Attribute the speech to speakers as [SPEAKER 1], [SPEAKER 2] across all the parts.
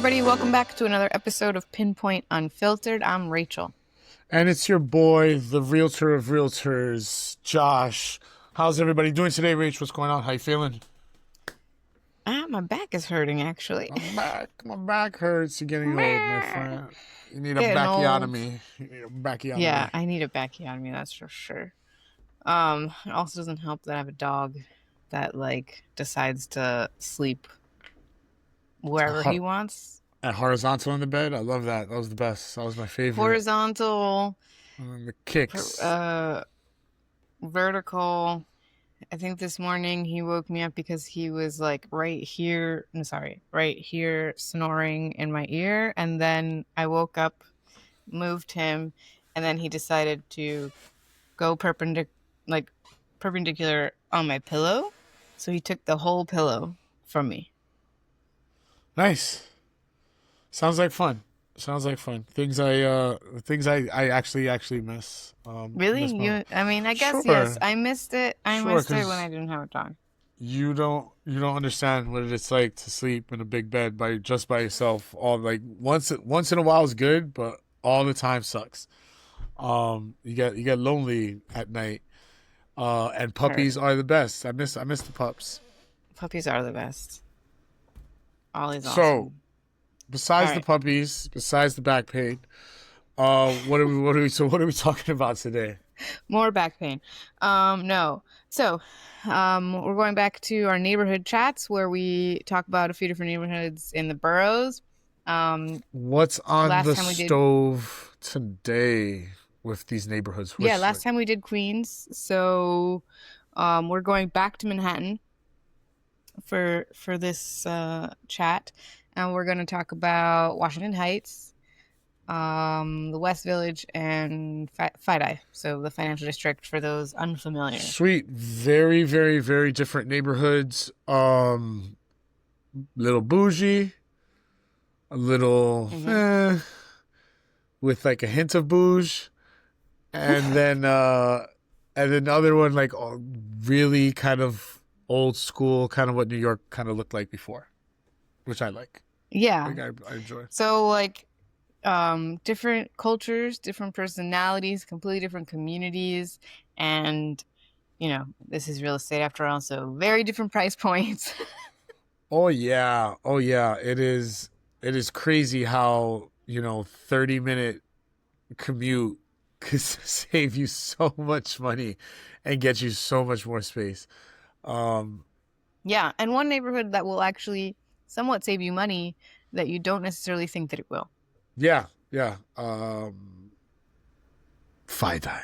[SPEAKER 1] everybody. Welcome back to another episode of Pinpoint Unfiltered. I'm Rachel.
[SPEAKER 2] And it's your boy, the realtor of realtors, Josh. How's everybody doing today, Rach? What's going on? How you feeling?
[SPEAKER 1] My back is hurting, actually.
[SPEAKER 2] My back hurts. You're getting old, my friend. You need a
[SPEAKER 1] Getting old.
[SPEAKER 2] backiotomy. You need a backiotomy.
[SPEAKER 1] Yeah, I need a backiotomy, that's for sure. It also doesn't help that I have a dog that, decides to sleep wherever he wants.
[SPEAKER 2] At horizontal in the bed. I love that. That was the best. That was my favorite.
[SPEAKER 1] Horizontal,
[SPEAKER 2] And then the kicks.
[SPEAKER 1] vertical. I think this morning he woke me up because he was right here snoring in my ear. And then I woke up, moved him, and then he decided to go perpendicular on my pillow. So he took the whole pillow from me.
[SPEAKER 2] Nice. Sounds like fun. Things I actually miss.
[SPEAKER 1] Really?
[SPEAKER 2] Miss my...
[SPEAKER 1] I guess,
[SPEAKER 2] Sure.
[SPEAKER 1] yes. I missed it. I
[SPEAKER 2] Sure,
[SPEAKER 1] missed it
[SPEAKER 2] 'cause
[SPEAKER 1] when I didn't have a dog.
[SPEAKER 2] you don't understand what it's like to sleep in a big bed by yourself. All once in a while is good, but all the time sucks. You get lonely at night. And puppies are the best. I miss the pups.
[SPEAKER 1] Puppies are the best. Ollie's
[SPEAKER 2] So
[SPEAKER 1] awesome.
[SPEAKER 2] besides
[SPEAKER 1] All
[SPEAKER 2] the
[SPEAKER 1] right.
[SPEAKER 2] puppies, besides the back pain, what are we talking about today?
[SPEAKER 1] More back pain. No. So, we're going back to our neighborhood chats where we talk about a few different neighborhoods in the boroughs.
[SPEAKER 2] What's on
[SPEAKER 1] Last
[SPEAKER 2] the
[SPEAKER 1] time we did,
[SPEAKER 2] stove today with these neighborhoods?
[SPEAKER 1] yeah,
[SPEAKER 2] Which
[SPEAKER 1] last time we did Queens. So, we're going back to Manhattan for this chat, and we're going to talk about Washington Heights, the West Village, and FiDi, so the financial district for those unfamiliar.
[SPEAKER 2] Sweet, very, very, very different neighborhoods. Little bougie, a little with like a hint of bouge, and then the other one really kind of old school, kind of what New York kind of looked like before, which I like.
[SPEAKER 1] Yeah.
[SPEAKER 2] I enjoy.
[SPEAKER 1] So different cultures, different personalities, completely different communities, and this is real estate after all, so very different price points.
[SPEAKER 2] Oh yeah, oh yeah. It is. It is crazy how 30-minute commute could save you so much money and get you so much more space. Um,
[SPEAKER 1] Yeah, and one neighborhood that will actually somewhat save you money that you don't necessarily think that it will.
[SPEAKER 2] yeah, yeah. FiDi.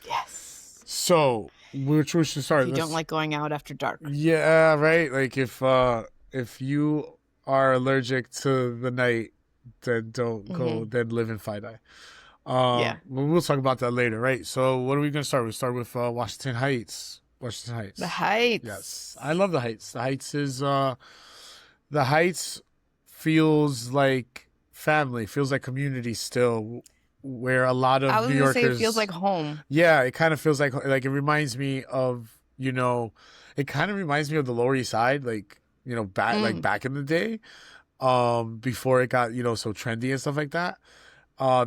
[SPEAKER 1] Yes.
[SPEAKER 2] So, which we should
[SPEAKER 1] If
[SPEAKER 2] start.
[SPEAKER 1] you don't like going out after dark.
[SPEAKER 2] Yeah, right. Like if you are allergic to the night, then don't go. Then live in FiDi.
[SPEAKER 1] Yeah.
[SPEAKER 2] We'll talk about that later, right? So, what are we gonna start with? Start with Washington Heights. Washington Heights.
[SPEAKER 1] The Heights.
[SPEAKER 2] Yes, I love the Heights. The Heights feels like family, feels like community still, where a lot
[SPEAKER 1] I
[SPEAKER 2] of
[SPEAKER 1] was
[SPEAKER 2] New
[SPEAKER 1] gonna say it
[SPEAKER 2] Yorkers.
[SPEAKER 1] feels like home.
[SPEAKER 2] Yeah, it kind of feels like it reminds me of it kind of reminds me of the Lower East Side, back in the day, before it got so trendy and stuff like that.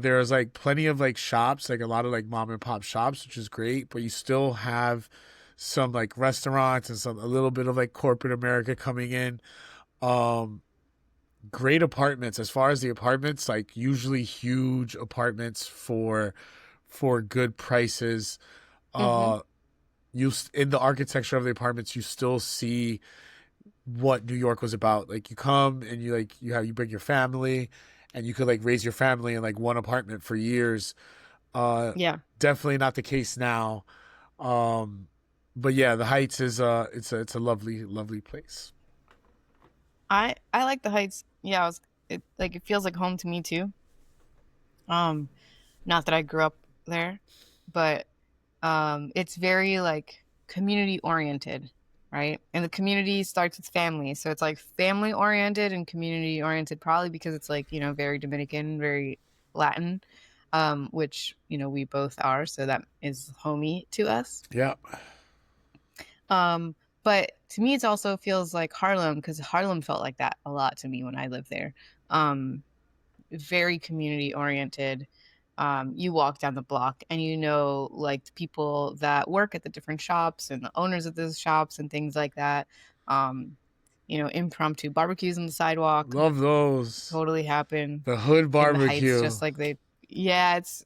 [SPEAKER 2] There's plenty of shops, a lot of mom and pop shops, which is great, but you still have some restaurants and a little bit of corporate America coming in. Great apartments. As far as the apartments, usually huge apartments for good prices.
[SPEAKER 1] Mm-hmm.
[SPEAKER 2] In the architecture of the apartments, you still see what New York was about. You come and you bring your family, and you could raise your family in one apartment for years.
[SPEAKER 1] Yeah.
[SPEAKER 2] Definitely not the case now. But yeah, the Heights is it's a lovely, lovely place.
[SPEAKER 1] I like the Heights. Yeah, it feels like home to me too. Not that I grew up there, but it's very community oriented, right? And the community starts with family, so it's family oriented and community oriented, probably because it's very Dominican, very Latin, which we both are, so that is homey to us.
[SPEAKER 2] Yeah.
[SPEAKER 1] But but to me, it also feels like Harlem because Harlem felt like that a lot to me when I lived there. Um, Very community oriented. You walk down the block and you know like the people that work at the different shops and the owners of those shops and things like that. Um, Impromptu barbecues on the sidewalk
[SPEAKER 2] Love those.
[SPEAKER 1] totally happen
[SPEAKER 2] The hood
[SPEAKER 1] in the Heights,
[SPEAKER 2] barbecue.
[SPEAKER 1] just like they, yeah, it's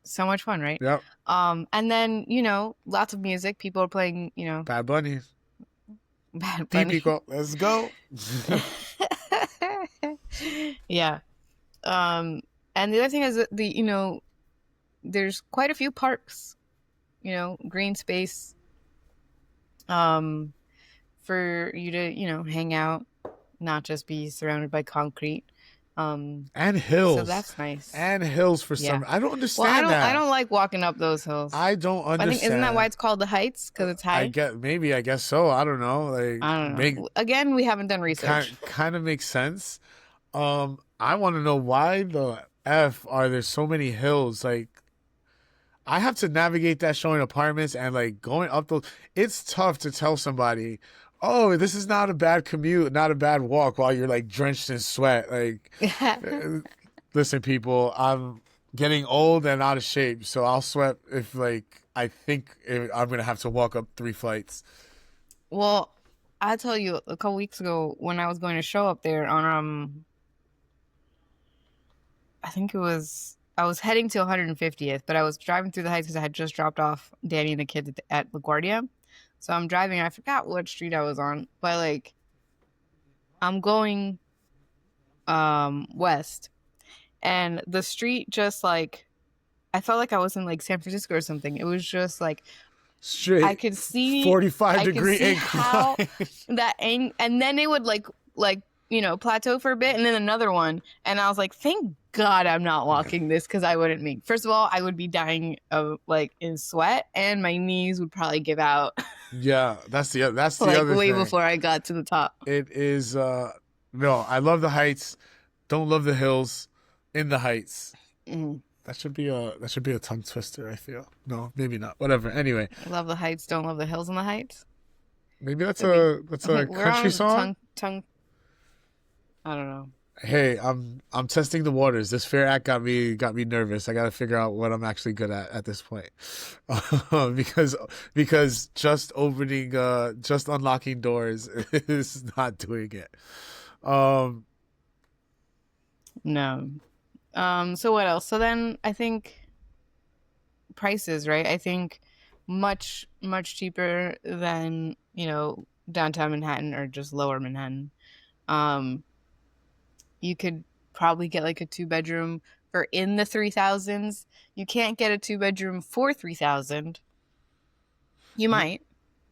[SPEAKER 1] so much fun, right?
[SPEAKER 2] Yep.
[SPEAKER 1] And then, lots of music. People are playing,
[SPEAKER 2] Bad Bunny.
[SPEAKER 1] Bad Bunny.
[SPEAKER 2] Típico. Let's go.
[SPEAKER 1] Yeah. Um, and the other thing is that there's quite a few parks, green space, um, for you to, hang out, not just be surrounded by concrete. Um,
[SPEAKER 2] And
[SPEAKER 1] so
[SPEAKER 2] hills.
[SPEAKER 1] that's nice.
[SPEAKER 2] And hills for
[SPEAKER 1] Yeah.
[SPEAKER 2] some. I don't
[SPEAKER 1] Well, I
[SPEAKER 2] understand
[SPEAKER 1] don't I
[SPEAKER 2] that.
[SPEAKER 1] don't like walking up those hills.
[SPEAKER 2] I don't
[SPEAKER 1] I think isn't that why
[SPEAKER 2] understand.
[SPEAKER 1] it's called the Heights? Because it's
[SPEAKER 2] I
[SPEAKER 1] high?
[SPEAKER 2] get maybe I guess so. I don't know. Like
[SPEAKER 1] I don't
[SPEAKER 2] make
[SPEAKER 1] know. Again, we haven't done research.
[SPEAKER 2] kind of makes sense. I want to know why the F are there so many hills? Like I have to navigate that showing apartments and like going up those. It's tough to tell somebody, oh, this is not a bad commute, not a bad walk while you're like drenched in sweat. Like, uh, listen, people, I'm getting old and out of shape, so I'll sweat if like I think I'm gonna have to walk up 3 flights.
[SPEAKER 1] Well, I tell you, a couple weeks ago when I was going to show up there on I think it was I was heading to 150th, but I was driving through the Heights because I had just dropped off Danny and the kids at LaGuardia. So I'm driving. I forgot what street I was on, but like I'm going west, and the street just like I felt like I was in like San Francisco or something. It was just like I
[SPEAKER 2] Straight
[SPEAKER 1] could see
[SPEAKER 2] 45
[SPEAKER 1] I could
[SPEAKER 2] degree
[SPEAKER 1] see how
[SPEAKER 2] incline.
[SPEAKER 1] and then it would like plateau for a bit and then another one, and I was like, thank God I'm not walking this because I wouldn't make. First of all, I would be dying of like in sweat, and my knees would probably give out
[SPEAKER 2] Yeah, that's the
[SPEAKER 1] like
[SPEAKER 2] other
[SPEAKER 1] way
[SPEAKER 2] thing.
[SPEAKER 1] before I got to the top.
[SPEAKER 2] It is no, I love the heights. Don't love the hills in the heights.
[SPEAKER 1] Mm.
[SPEAKER 2] That should be a tongue twister, I feel. No, maybe not. Whatever. Anyway,
[SPEAKER 1] I love the heights, don't love the hills and the heights.
[SPEAKER 2] maybe that's
[SPEAKER 1] Could be.
[SPEAKER 2] a
[SPEAKER 1] We're
[SPEAKER 2] country
[SPEAKER 1] on
[SPEAKER 2] song.
[SPEAKER 1] tongue. I don't know.
[SPEAKER 2] Hey, I'm testing the waters. This Fair Act got me nervous. I got to figure out what I'm actually good at this point, because just unlocking doors is not doing it. Um,
[SPEAKER 1] No. So what else? So then I think prices, right? I think much, much cheaper than, downtown Manhattan or just lower Manhattan. Um, you could probably get like a two-bedroom for in the 3,000s. You can't get a two-bedroom for 3,000. You might.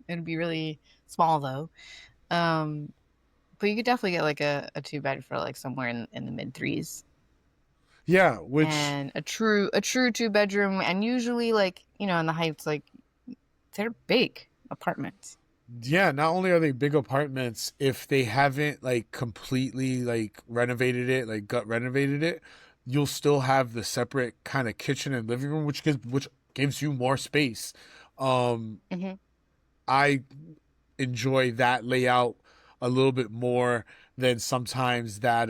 [SPEAKER 1] It'd be really small though. Um, but you could definitely get like a two-bed for like somewhere in the mid threes.
[SPEAKER 2] yeah, which
[SPEAKER 1] And a true two-bedroom, and usually like, in the Heights, like they're big apartments.
[SPEAKER 2] yeah, not only are they big apartments, if they haven't like completely like renovated it, like gut renovated it, you'll still have the separate kind of kitchen and living room, which gives you more space. Um,
[SPEAKER 1] Hmm.
[SPEAKER 2] I enjoy that layout a little bit more than sometimes that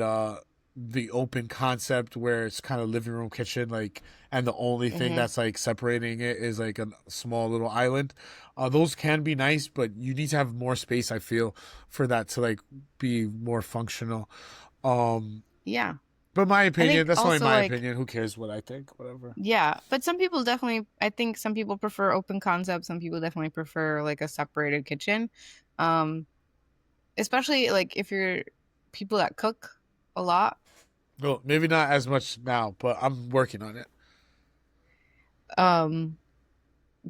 [SPEAKER 2] the open concept where it's kind of living room kitchen like and the only thing
[SPEAKER 1] Hmm.
[SPEAKER 2] that's like separating it is like a small little island. Those can be nice, but you need to have more space, I feel, for that to like be more functional. um
[SPEAKER 1] Yeah.
[SPEAKER 2] but my
[SPEAKER 1] I
[SPEAKER 2] opinion,
[SPEAKER 1] think
[SPEAKER 2] that's only
[SPEAKER 1] also
[SPEAKER 2] my
[SPEAKER 1] like,
[SPEAKER 2] opinion. Who cares what I think? Whatever.
[SPEAKER 1] yeah, but some people definitely, I think some people prefer open concept. Some people definitely prefer like a separated kitchen. Um, Especially like if you're people that cook a lot.
[SPEAKER 2] Well, maybe not as much now, but I'm working on it.
[SPEAKER 1] Um,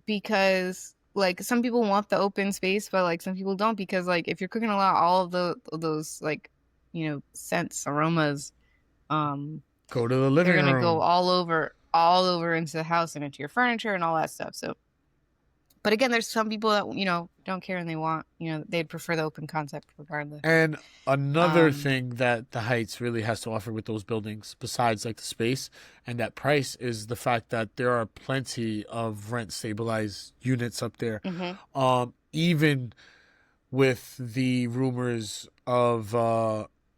[SPEAKER 1] because like some people want the open space, but like some people don't because like if you're cooking a lot, all of those like, scents, aromas, um,
[SPEAKER 2] Go to the
[SPEAKER 1] they're
[SPEAKER 2] living
[SPEAKER 1] gonna go
[SPEAKER 2] room.
[SPEAKER 1] all over into the house and into your furniture and all that stuff. So, but again, there's some people that don't care and they want, they'd prefer the open concept regardless.
[SPEAKER 2] And another
[SPEAKER 1] Um,
[SPEAKER 2] thing that the Heights really has to offer with those buildings, besides like the space and that price, is the fact that there are plenty of rent stabilized units up there.
[SPEAKER 1] mhm.
[SPEAKER 2] Even with the rumors of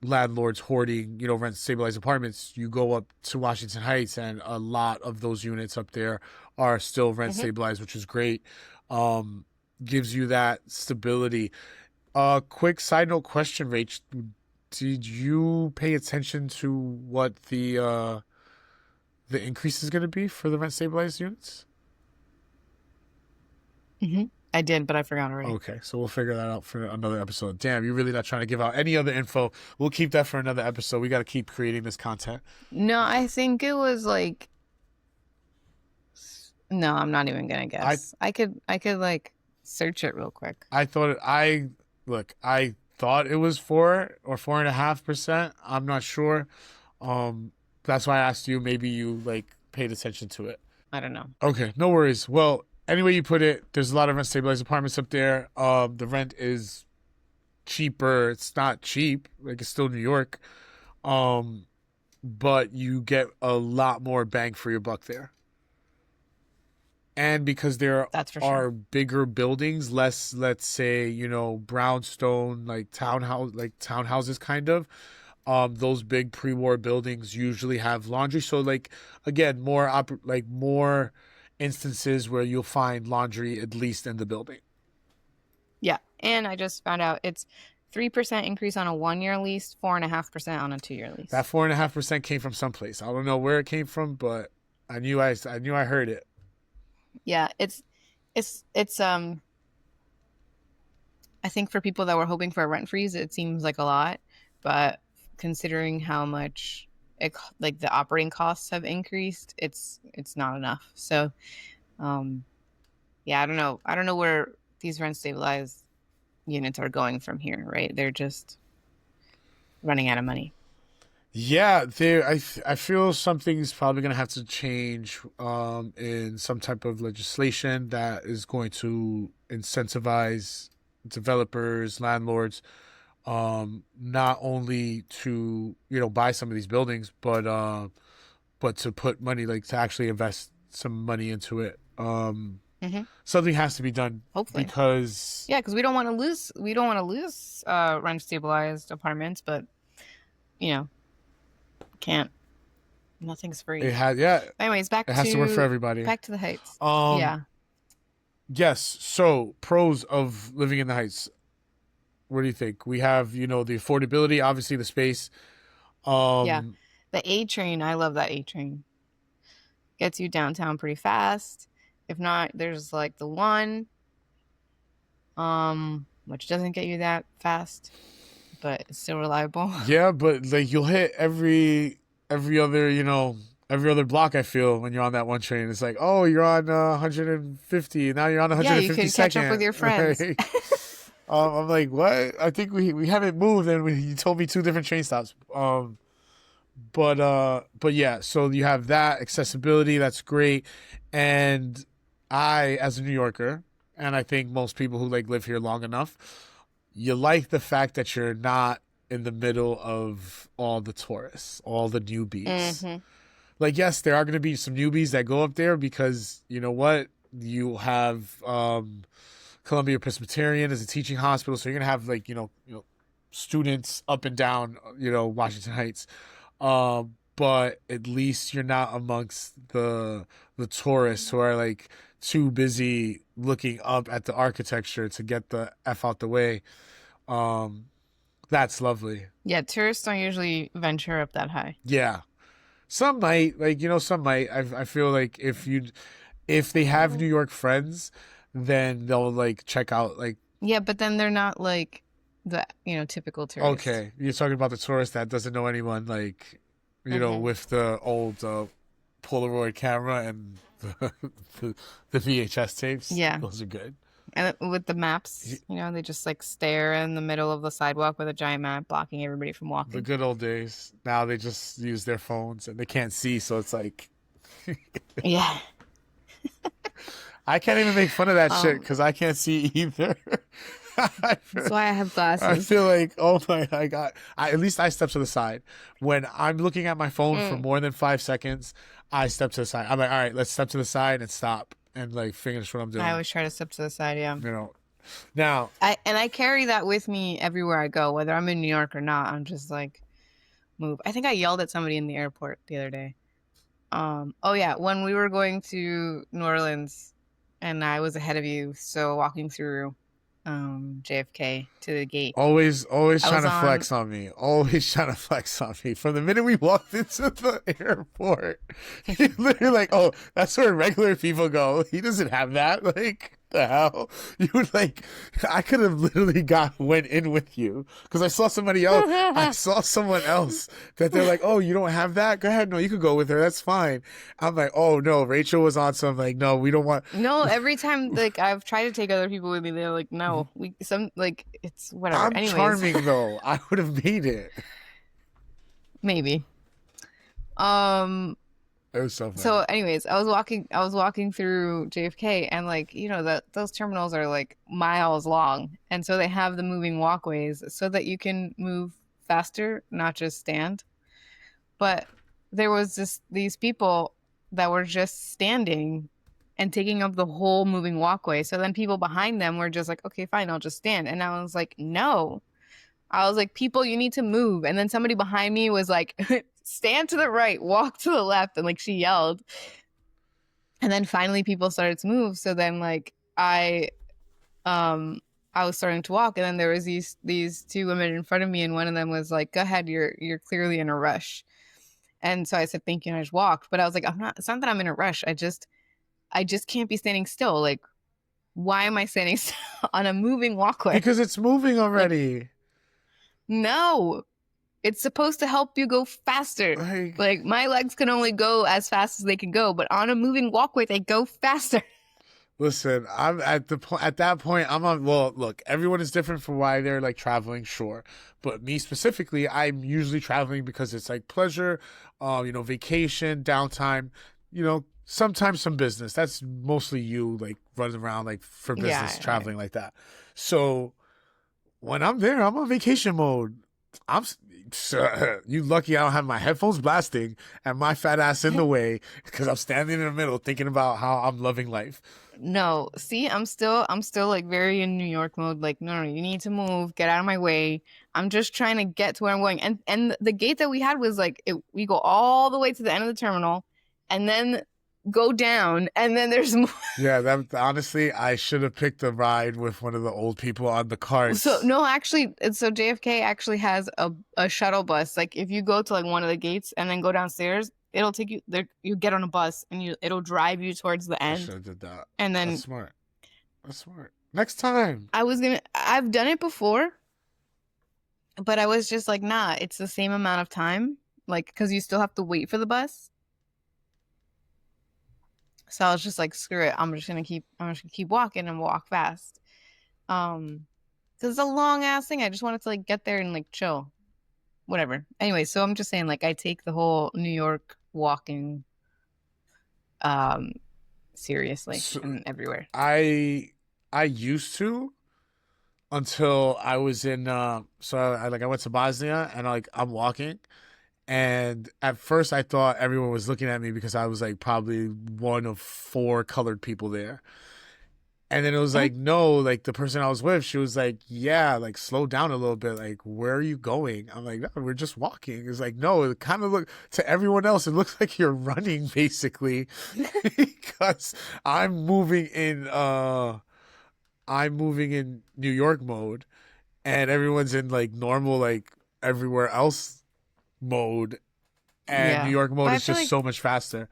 [SPEAKER 2] landlords hoarding, rent stabilized apartments, you go up to Washington Heights, and a lot of those units up there are still rent
[SPEAKER 1] Hmm.
[SPEAKER 2] stabilized, which is great. Um, Gives you that stability. Quick side note question, Rach. Did you pay attention to what the increase is going to be for the rent stabilized units?
[SPEAKER 1] Hmm. I did, but I forgot already.
[SPEAKER 2] Okay, so we'll figure that out for another episode. Damn, you're really not trying to give out any other info. We'll keep that for another episode. We got to keep creating this content.
[SPEAKER 1] No, I think it was like, no, I'm not even gonna
[SPEAKER 2] I
[SPEAKER 1] guess. I could like search it real quick.
[SPEAKER 2] I thought it, I look. I thought it was 4 or 4.5%. I'm not sure. Um, that's why I asked you. Maybe you like paid attention to it.
[SPEAKER 1] I don't know.
[SPEAKER 2] Okay, no worries. Well, anyway you put it, there's a lot of rent stabilized apartments up there. The rent is cheaper. It's not cheap. Like it's still New York. Um, but you get a lot more bang for your buck there. And because there
[SPEAKER 1] That's for sure.
[SPEAKER 2] are bigger buildings, less, let's say, brownstone, like townhouses kind of. Those big pre-war buildings usually have laundry. So like again, more instances where you'll find laundry at least in the building.
[SPEAKER 1] Yeah, and I just found out it's 3% increase on a 1 year lease, 4.5% on a 2 year
[SPEAKER 2] That
[SPEAKER 1] lease.
[SPEAKER 2] 4.5% came from someplace. I don't know where it came from, but I knew I heard it.
[SPEAKER 1] Yeah, it's I think for people that were hoping for a rent freeze, it seems like a lot, but considering how much like the operating costs have increased, it's not enough. So, um, yeah, I don't know. I don't know where these rent stabilized units are going from here, right? They're just running out of money.
[SPEAKER 2] Yeah, I feel something's probably gonna have to change in some type of legislation that is going to incentivize developers, landlords, not only to buy some of these buildings, but to put money, like to actually invest some money into it.
[SPEAKER 1] Hmm.
[SPEAKER 2] Something has to be done
[SPEAKER 1] Hopefully.
[SPEAKER 2] because
[SPEAKER 1] Yeah, because we don't want to lose rent stabilized apartments, but you know, can't. Nothing's
[SPEAKER 2] it
[SPEAKER 1] free.
[SPEAKER 2] has yeah
[SPEAKER 1] Anyways,
[SPEAKER 2] it has to work for everybody.
[SPEAKER 1] back to the Heights.
[SPEAKER 2] Um,
[SPEAKER 1] Yeah.
[SPEAKER 2] yes. So pros of living in the Heights. What do you think? We have the affordability, obviously the space.
[SPEAKER 1] Yeah.
[SPEAKER 2] Um,
[SPEAKER 1] The A train, I love that A train. Gets you downtown pretty fast. If not, there's like the one, which doesn't get you that fast, but it's still reliable.
[SPEAKER 2] yeah, but like you'll hit every other every other block. I feel when you're on that one train, it's like, oh, you're on 150. Now you're on
[SPEAKER 1] Yeah, you could catch up with
[SPEAKER 2] 152nd.
[SPEAKER 1] your friends.
[SPEAKER 2] Like, I'm like, what? I think we haven't moved, and you told me two different train stops. But yeah, so you have that accessibility. That's great, and I, as a New Yorker, and I think most people who like live here long enough, you like the fact that you're not in the middle of all the tourists, all the newbies.
[SPEAKER 1] Hmm.
[SPEAKER 2] Like, yes, there are going to be some newbies that go up there because you know what? You have Columbia Presbyterian as a teaching hospital, so you're gonna have like students up and down Washington Heights, but at least you're not amongst the tourists who are like too busy looking up at the architecture to get the f out the way. Um, that's lovely.
[SPEAKER 1] Yeah, tourists don't usually venture up that high.
[SPEAKER 2] Yeah, some might some might. I feel like if they have New York friends, then they'll like check out like.
[SPEAKER 1] Yeah, but then they're not like the, typical tourist.
[SPEAKER 2] Okay, you're talking about the tourist that doesn't know anyone, like,
[SPEAKER 1] Hmm.
[SPEAKER 2] with the old Polaroid camera and the, the VHS tapes.
[SPEAKER 1] Yeah.
[SPEAKER 2] Those are good.
[SPEAKER 1] And with the maps, they just like stare in the middle of the sidewalk with a giant map blocking everybody from
[SPEAKER 2] The
[SPEAKER 1] walking.
[SPEAKER 2] good old days. Now they just use their phones and they can't see, so it's like
[SPEAKER 1] Yeah.
[SPEAKER 2] I can't even make fun of that shit
[SPEAKER 1] Um,
[SPEAKER 2] because I can't see either. I
[SPEAKER 1] that's
[SPEAKER 2] feel,
[SPEAKER 1] why I have
[SPEAKER 2] I
[SPEAKER 1] glasses.
[SPEAKER 2] feel like, oh my god! At least I step to the side when I'm looking at my phone for
[SPEAKER 1] Mm.
[SPEAKER 2] more than 5 seconds. I step to the side. I'm like, all right, let's step to the side and stop and like finish what I'm
[SPEAKER 1] I
[SPEAKER 2] doing.
[SPEAKER 1] always try to step to the side, yeah.
[SPEAKER 2] You know, Now,
[SPEAKER 1] I carry that with me everywhere I go, whether I'm in New York or not. I'm just like move. I think I yelled at somebody in the airport the other day. Oh yeah, when we were going to New Orleans and I was ahead of you, so walking through JFK to the gate.
[SPEAKER 2] always
[SPEAKER 1] I
[SPEAKER 2] trying
[SPEAKER 1] was
[SPEAKER 2] to
[SPEAKER 1] on
[SPEAKER 2] flex on me. Always trying to flex on me. From the minute we walked into the airport, he literally like, oh, that's where regular people go. He doesn't have that. Like, the hell? You would like, I could have literally went in with you because I saw somebody else. I saw someone else that they're like, oh, you don't have that? Go ahead. No, you could go with her. That's fine. I'm like, oh no, Rachel was on some like, no, we don't want.
[SPEAKER 1] No, every time like I've tried to take other people with me, they're like, no, we some like it's whatever.
[SPEAKER 2] I'm
[SPEAKER 1] Anyways,
[SPEAKER 2] charming though. I would have made it.
[SPEAKER 1] maybe. Um,
[SPEAKER 2] It was so
[SPEAKER 1] so
[SPEAKER 2] funny.
[SPEAKER 1] anyways, I was walking through JFK and like, you know, that those terminals are like miles long. And so they have the moving walkways so that you can move faster, not just stand. But there was just these people that were just standing and taking up the whole moving walkway. So then people behind them were just like, okay, fine, I'll just stand. And I was like, no. I was like, people, you need to move. And then somebody behind me was like, stand to the right, walk to the left. And like she yelled. And then finally people started to move. So then like um I was starting to walk and then there was these two women in front of me and one of them was like, go ahead, you're clearly in a rush. And so I said, thank you, and I just walked. But I was like, it's not that I'm in a rush. I just can't be standing still. Like, why am I standing still on a moving walkway?
[SPEAKER 2] Because it's moving
[SPEAKER 1] Like,
[SPEAKER 2] already.
[SPEAKER 1] no, it's supposed to help you go faster.
[SPEAKER 2] Like,
[SPEAKER 1] Like, my legs can only go as fast as they can go, but on a moving walkway, they go faster.
[SPEAKER 2] listen, I'm at the point. At that point, I'm on. Well, look, everyone is different for why they're like traveling, sure. But me specifically, I'm usually traveling because it's like pleasure, vacation, downtime. Sometimes some business. That's mostly you like running around like for business,
[SPEAKER 1] Yeah.
[SPEAKER 2] traveling like that. So when I'm there, I'm on vacation mode. I'm you lucky I don't have my headphones blasting and my fat ass in the way because I'm standing in the middle thinking about how I'm loving life.
[SPEAKER 1] No, see, I'm still like very in New York mode. Like, no, you need to move, get out of my way. I'm just trying to get to where I'm going. And the gate that we had was like we go all the way to the end of the terminal, and then go down, and then there's more.
[SPEAKER 2] Yeah, that honestly, I should have picked a ride with one of the old people on the
[SPEAKER 1] So
[SPEAKER 2] carts.
[SPEAKER 1] no, actually, so JFK actually has a shuttle bus. Like if you go to like one of the gates and then go downstairs, it'll take you there. You get on a bus and it'll drive you towards the
[SPEAKER 2] I should
[SPEAKER 1] end,
[SPEAKER 2] have did that.
[SPEAKER 1] and
[SPEAKER 2] That's
[SPEAKER 1] then
[SPEAKER 2] smart. That's smart. Next time.
[SPEAKER 1] I've done it before, but I was just like, nah, it's the same amount of time, like, because you still have to wait for the bus. So I was just like, screw it. I'm just gonna keep walking and walk fast. Because it's a long ass thing. I just wanted to like get there and like chill, whatever. Anyway, so I'm just saying, like, I take the whole New York walking, um, seriously
[SPEAKER 2] So,
[SPEAKER 1] and everywhere.
[SPEAKER 2] I used to until I was in so I went to Bosnia and I'm walking and at first I thought everyone was looking at me because I was like probably one of four colored people there. And then it was
[SPEAKER 1] Mm.
[SPEAKER 2] like, no, like the person I was with, she was like, yeah, like slow down a little bit. Like, where are you going? I'm like, no, we're just walking. It's like, no, it kind of look to everyone else, it looks like you're running basically because I'm moving in, I'm moving in New York mode and everyone's in like normal, like everywhere else mode. And New
[SPEAKER 1] Yeah,
[SPEAKER 2] York
[SPEAKER 1] but
[SPEAKER 2] mode
[SPEAKER 1] I
[SPEAKER 2] is
[SPEAKER 1] feel
[SPEAKER 2] just
[SPEAKER 1] like,
[SPEAKER 2] so much faster.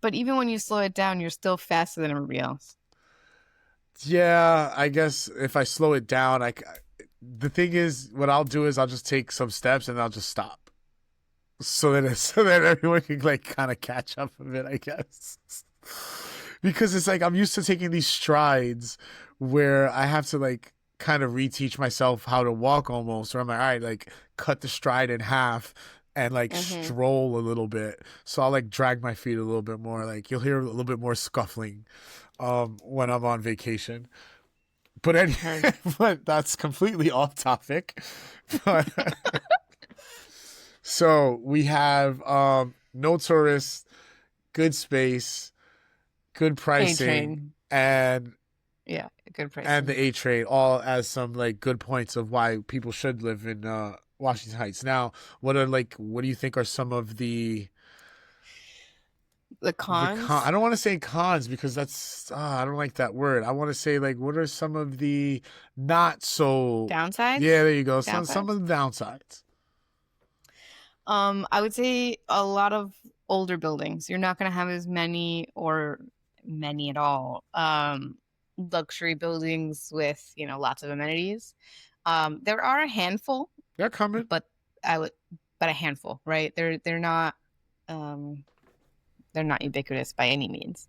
[SPEAKER 1] but even when you slow it down, you're still faster than everybody else.
[SPEAKER 2] Yeah, I guess if I slow it down, the thing is, what I'll do is I'll just take some steps and I'll just stop, so that everyone can like kind of catch up a bit, I guess. Because it's like I'm used to taking these strides where I have to like kind of reteach myself how to walk almost, or I'm like, all right, like cut the stride in half and like
[SPEAKER 1] Mm-hmm.
[SPEAKER 2] stroll a little bit. So I'll like drag my feet a little bit more. Like you'll hear a little bit more scuffling when I'm on vacation. But
[SPEAKER 1] Heard.
[SPEAKER 2] anyway, but that's completely off topic. But, so we have no tourists, good space, good
[SPEAKER 1] A
[SPEAKER 2] pricing,
[SPEAKER 1] train.
[SPEAKER 2] and
[SPEAKER 1] Yeah, good
[SPEAKER 2] and
[SPEAKER 1] pricing.
[SPEAKER 2] the A train, all as some like good points of why people should live in Washington Heights. Now, what do you think are some of
[SPEAKER 1] The
[SPEAKER 2] I
[SPEAKER 1] cons,
[SPEAKER 2] don't want to say cons because that's I don't like that word. I want to say like what are some of the not so yeah,
[SPEAKER 1] downsides,
[SPEAKER 2] there you go. Some
[SPEAKER 1] downsides.
[SPEAKER 2] of the downsides.
[SPEAKER 1] I would say a lot of older buildings. You're not going to have as many or many at all luxury buildings with, lots of amenities. There are a handful,
[SPEAKER 2] They're coming.
[SPEAKER 1] but I would, but a handful, right? Um, they're not ubiquitous by any means.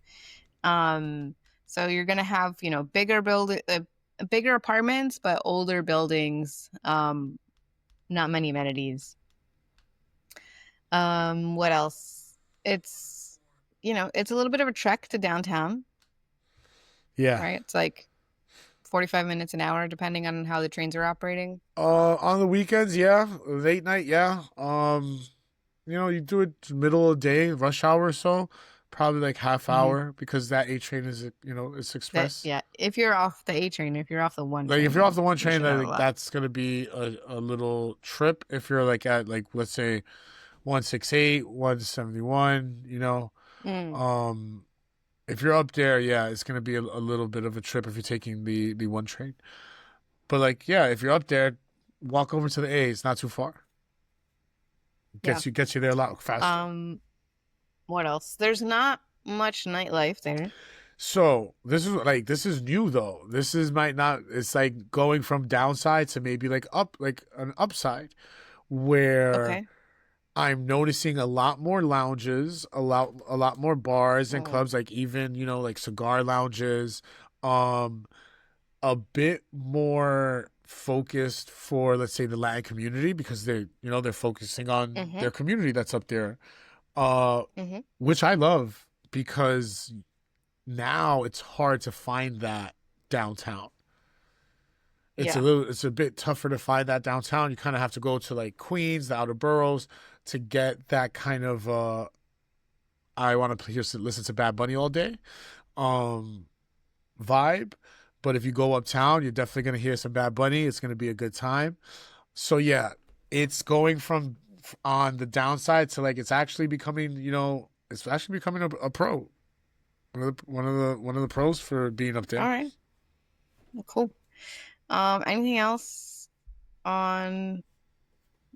[SPEAKER 1] Um, so you're going to have, bigger apartments, but older buildings, not many amenities. What else? It's, it's a little bit of a trek to downtown,
[SPEAKER 2] Yeah.
[SPEAKER 1] right? It's like 45 minutes an hour, depending on how the trains are operating.
[SPEAKER 2] On the weekends, yeah. Late night, yeah. You do it middle of the day, rush hour or so, probably like half
[SPEAKER 1] Hmm.
[SPEAKER 2] hour because that A train is it's
[SPEAKER 1] That,
[SPEAKER 2] express.
[SPEAKER 1] yeah, if you're off the A train, if you're off the one
[SPEAKER 2] Like if
[SPEAKER 1] train,
[SPEAKER 2] you're off
[SPEAKER 1] then
[SPEAKER 2] the one
[SPEAKER 1] you
[SPEAKER 2] train,
[SPEAKER 1] should have a
[SPEAKER 2] like
[SPEAKER 1] lot.
[SPEAKER 2] that's gonna be a little trip. If you're like at like let's say 168, 171,
[SPEAKER 1] Mm,
[SPEAKER 2] um, if you're up there, yeah, it's gonna be a little bit of a trip if you're taking the one train. But like yeah, if you're up there, walk over to the A. It's not too far.
[SPEAKER 1] yeah.
[SPEAKER 2] Gets you there a lot faster.
[SPEAKER 1] Um, what else? There's not much nightlife there.
[SPEAKER 2] So this is new though. This is might not. It's like going from downside to maybe like up like an upside where
[SPEAKER 1] Okay.
[SPEAKER 2] I'm noticing a lot more lounges, a lot more bars and
[SPEAKER 1] Mm,
[SPEAKER 2] clubs, like even like cigar lounges, um, a bit more focused for let's say the Latin community because they're focusing on
[SPEAKER 1] mm-hmm,
[SPEAKER 2] their community that's up there, uh,
[SPEAKER 1] mm-hmm.
[SPEAKER 2] which I love because now it's hard to find that downtown.
[SPEAKER 1] Yeah.
[SPEAKER 2] It's a bit tougher to find that downtown. You kind of have to go to like Queens, the outer boroughs to get that kind of I want to listen to Bad Bunny all day um vibe. But if you go uptown, you're definitely going to hear some Bad Bunny. It's going to be a good time. So yeah, it's going from on the downside to like it's actually becoming a pro. One of the pros for being up
[SPEAKER 1] All
[SPEAKER 2] there.
[SPEAKER 1] right. Well, cool. Anything else on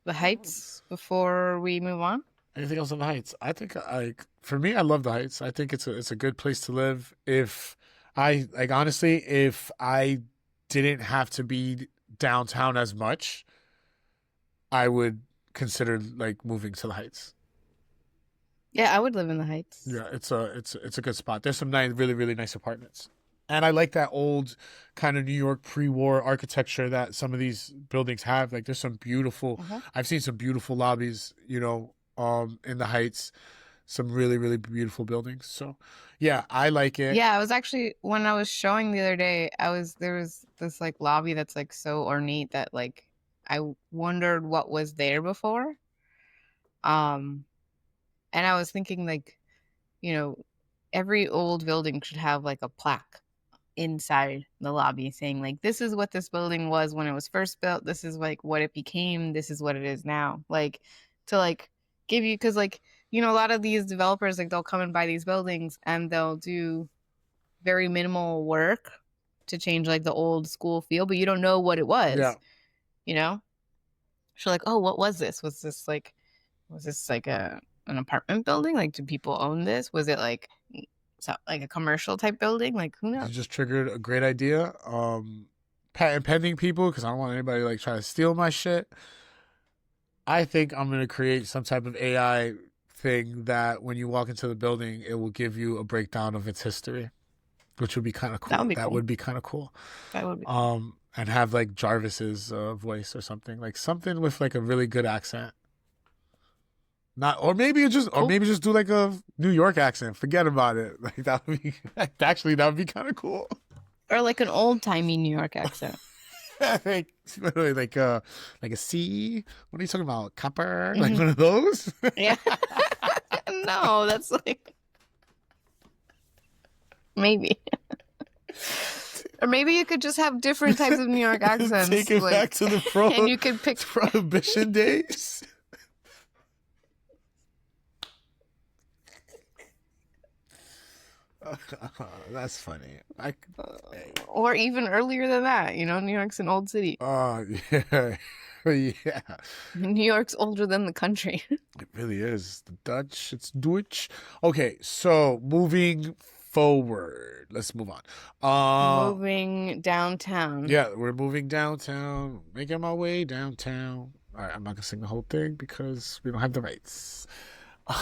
[SPEAKER 1] the Heights before we move on?
[SPEAKER 2] Anything else on the Heights? I think like for me, I love the Heights. I think it's a good place to live. If I like honestly, if I didn't have to be downtown as much, I would consider like moving to the Heights.
[SPEAKER 1] Yeah, I would live in the Heights.
[SPEAKER 2] Yeah, it's a good spot. There's some nice, really really nice apartments, and I like that old kind of New York pre-war architecture that some of these buildings have. Like there's some beautiful.
[SPEAKER 1] Uh-huh.
[SPEAKER 2] I've seen some beautiful lobbies, in the Heights. Some really really beautiful buildings. So, yeah, I like it.
[SPEAKER 1] Yeah, I was actually when I was showing the other day, there was this like lobby that's like so ornate that like I wondered what was there before. Um, and I was thinking like, you know, every old building should have like a plaque inside the lobby saying like this is what this building was when it was first built, this is like what it became, this is what it is now. Like to like give you because like a lot of these developers like they'll come and buy these buildings and they'll do very minimal work to change like the old school feel, but you don't know what it
[SPEAKER 2] Yeah,
[SPEAKER 1] was, you know? So like, oh, what was this? Was this like an apartment building? Like, do people own this? Was it like like a commercial type building? Like, who
[SPEAKER 2] you
[SPEAKER 1] knows?
[SPEAKER 2] just triggered a great idea. Patent pending people because I don't want anybody like trying to steal my shit. I think I'm gonna create some type of AI thing that when you walk into the building, it will give you a breakdown of its history, which would be kind of
[SPEAKER 1] That would
[SPEAKER 2] cool.
[SPEAKER 1] be
[SPEAKER 2] That
[SPEAKER 1] cool.
[SPEAKER 2] would be kind of cool.
[SPEAKER 1] That would be cool.
[SPEAKER 2] And have like Jarvis's voice or something like something with like a really good accent. Not, or
[SPEAKER 1] Cool.
[SPEAKER 2] maybe just do like a New York accent. Forget about it. Like that would be actually that would be kind of cool.
[SPEAKER 1] Or like an old timey New York accent.
[SPEAKER 2] like like a C. What are you talking about? Copper? Like
[SPEAKER 1] Hmm.
[SPEAKER 2] one of those?
[SPEAKER 1] Yeah. No, that's like maybe. Or maybe you could just have different types of New York
[SPEAKER 2] Take
[SPEAKER 1] accents,
[SPEAKER 2] it back
[SPEAKER 1] like,
[SPEAKER 2] to the
[SPEAKER 1] and you could pick.
[SPEAKER 2] prohibition days. That's funny.
[SPEAKER 1] Or even earlier than that. New York's an old city.
[SPEAKER 2] Oh yeah, yeah.
[SPEAKER 1] New York's older than the country.
[SPEAKER 2] It really is. The Dutch, it's Deutsch. Okay, so moving forward, let's move on.
[SPEAKER 1] Moving downtown.
[SPEAKER 2] Yeah, we're moving downtown, making my way downtown. All right, I'm not gonna sing the whole thing because we don't have the rights.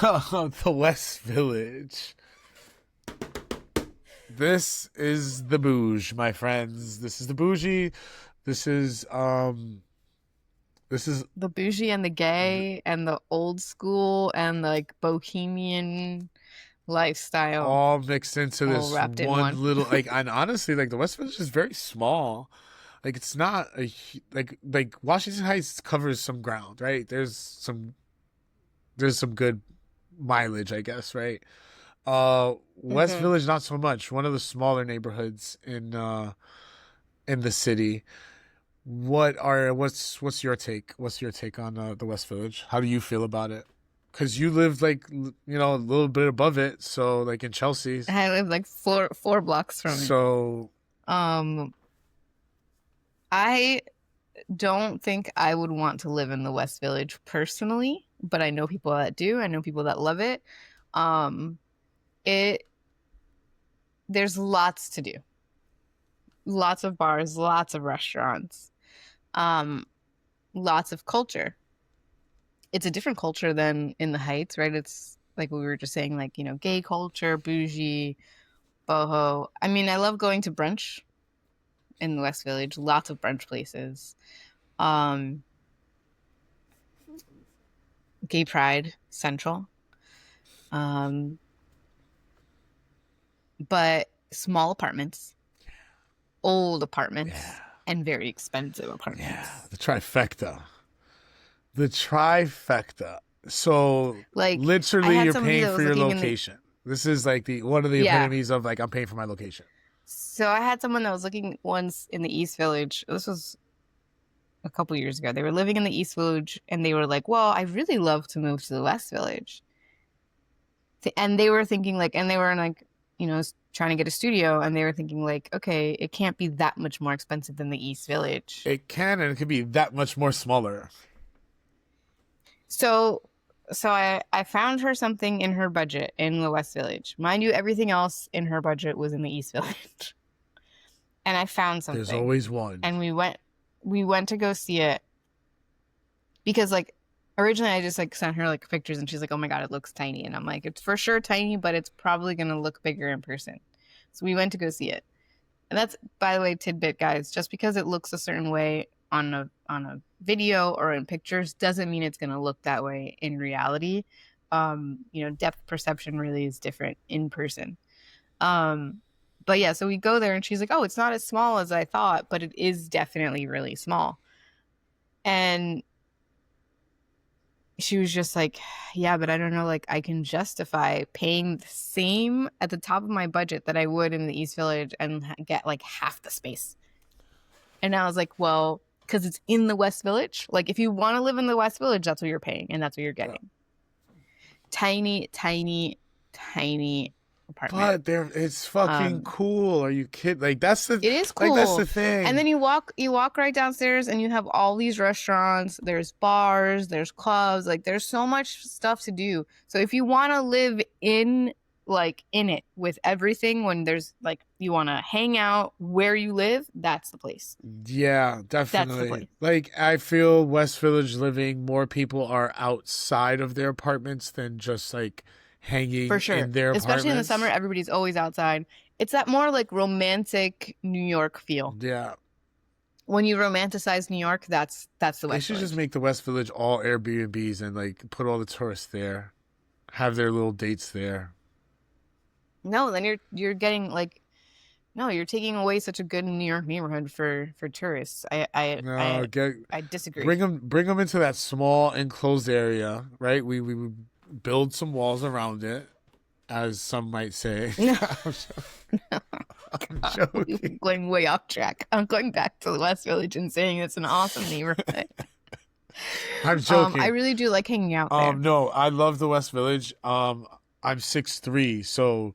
[SPEAKER 2] The West Village. This is the bouge, my friends. This is the bougie. This is
[SPEAKER 1] The bougie and the gay and the old school and like bohemian lifestyle
[SPEAKER 2] all mixed into
[SPEAKER 1] all
[SPEAKER 2] this
[SPEAKER 1] wrapped in
[SPEAKER 2] one
[SPEAKER 1] one.
[SPEAKER 2] little like. And honestly, like the West Village is very small. Like it's not like Washington Heights covers some ground, right? There's some good mileage, I guess, right? West
[SPEAKER 1] Hmm.
[SPEAKER 2] Village not so much. One of the smaller neighborhoods in the city. What's your take? What's your take on the West Village? How do you feel about it? Because you live like a little bit above it, so like in Chelsea.
[SPEAKER 1] I live like four blocks from it.
[SPEAKER 2] So
[SPEAKER 1] Um, I don't think I would want to live in the West Village personally, but I know people that do. I know people that love it. Um, it there's lots to do. Lots of bars, lots of restaurants, um, lots of culture. It's a different culture than in the Heights, right? It's like we were just saying, like, gay culture, bougie, boho. I mean, I love going to brunch in the West Village, lots of brunch places. Um, Gay Pride Central. Um, but small apartments, old
[SPEAKER 2] yeah,
[SPEAKER 1] apartments, and very expensive
[SPEAKER 2] yeah,
[SPEAKER 1] apartments.
[SPEAKER 2] the trifecta. The trifecta. So
[SPEAKER 1] Like, I
[SPEAKER 2] literally,
[SPEAKER 1] had
[SPEAKER 2] you're
[SPEAKER 1] somebody
[SPEAKER 2] paying
[SPEAKER 1] that
[SPEAKER 2] for
[SPEAKER 1] was
[SPEAKER 2] your
[SPEAKER 1] looking in the,
[SPEAKER 2] location. This is like the one of the
[SPEAKER 1] yeah.
[SPEAKER 2] epitomes of like I'm paying for my location.
[SPEAKER 1] So I had someone that was looking once in the East Village. This was a couple years ago. They were living in the East Village and they were like, well, I really love to move to the West Village. And they were thinking like, and they were like, trying to get a studio and they were thinking like, okay, it can't be that much more expensive than the East Village.
[SPEAKER 2] It can and it could be that much more smaller.
[SPEAKER 1] So I found her something in her budget in the West Village. Mind you, everything else in her budget was in the East Village. And I found
[SPEAKER 2] There's
[SPEAKER 1] something.
[SPEAKER 2] always one.
[SPEAKER 1] And we went to go see it because like originally I just like sent her like pictures and she's like, "Oh my God, it looks tiny." And I'm like, "It's for sure tiny, but it's probably going to look bigger in person." So we went to go see it. And that's, by the way, tidbit guys, just because it looks a certain way on a video or in pictures doesn't mean it's going to look that way in reality. Depth perception really is different in person. But yeah, so we go there and she's like, "Oh, it's not as small as I thought, but it is definitely really small." And she was just like, "Yeah, but I don't know, like I can justify paying the same at the top of my budget that I would in the East Village and get like half the space." And I was like, "Well, because it's in the West Village. Like if you want to live in the West Village, that's what you're paying and that's what you're getting." Tiny, tiny, tiny apartment.
[SPEAKER 2] But it's fucking cool. Are you kidding? Like that's the
[SPEAKER 1] It is
[SPEAKER 2] like that's the
[SPEAKER 1] cool.
[SPEAKER 2] thing.
[SPEAKER 1] And then you walk right downstairs and you have all these restaurants, there's bars, there's clubs, like there's so much stuff to do. So if you want to live in it with everything when there's like you want to hang out where you live, that's the place.
[SPEAKER 2] Yeah,
[SPEAKER 1] That's the
[SPEAKER 2] definitely.
[SPEAKER 1] place.
[SPEAKER 2] Like I feel West Village living, more people are outside of their apartments than just like
[SPEAKER 1] For
[SPEAKER 2] hanging
[SPEAKER 1] sure.
[SPEAKER 2] in their
[SPEAKER 1] Especially in the summer,
[SPEAKER 2] apartments.
[SPEAKER 1] everybody's always outside. It's that more like romantic New York feel.
[SPEAKER 2] Yeah.
[SPEAKER 1] When you romanticize New York, that's the
[SPEAKER 2] They
[SPEAKER 1] West
[SPEAKER 2] should just
[SPEAKER 1] Village.
[SPEAKER 2] make the West Village all Airbnbs and like put all the tourists there. Have their little dates there.
[SPEAKER 1] No, then you're getting like no, you're taking away such a good New York neighborhood for tourists. I I
[SPEAKER 2] No,
[SPEAKER 1] I
[SPEAKER 2] get
[SPEAKER 1] I disagree.
[SPEAKER 2] bring them into that small enclosed area, right? We build some walls around it. as some might say.
[SPEAKER 1] No,
[SPEAKER 2] I'm
[SPEAKER 1] we're
[SPEAKER 2] joking.
[SPEAKER 1] going way off track. I'm going back to the West Village and saying it's an awesome neighborhood.
[SPEAKER 2] I'm
[SPEAKER 1] I
[SPEAKER 2] joking.
[SPEAKER 1] really do like hanging out there.
[SPEAKER 2] No, I love the West Village. I'm 6'3", so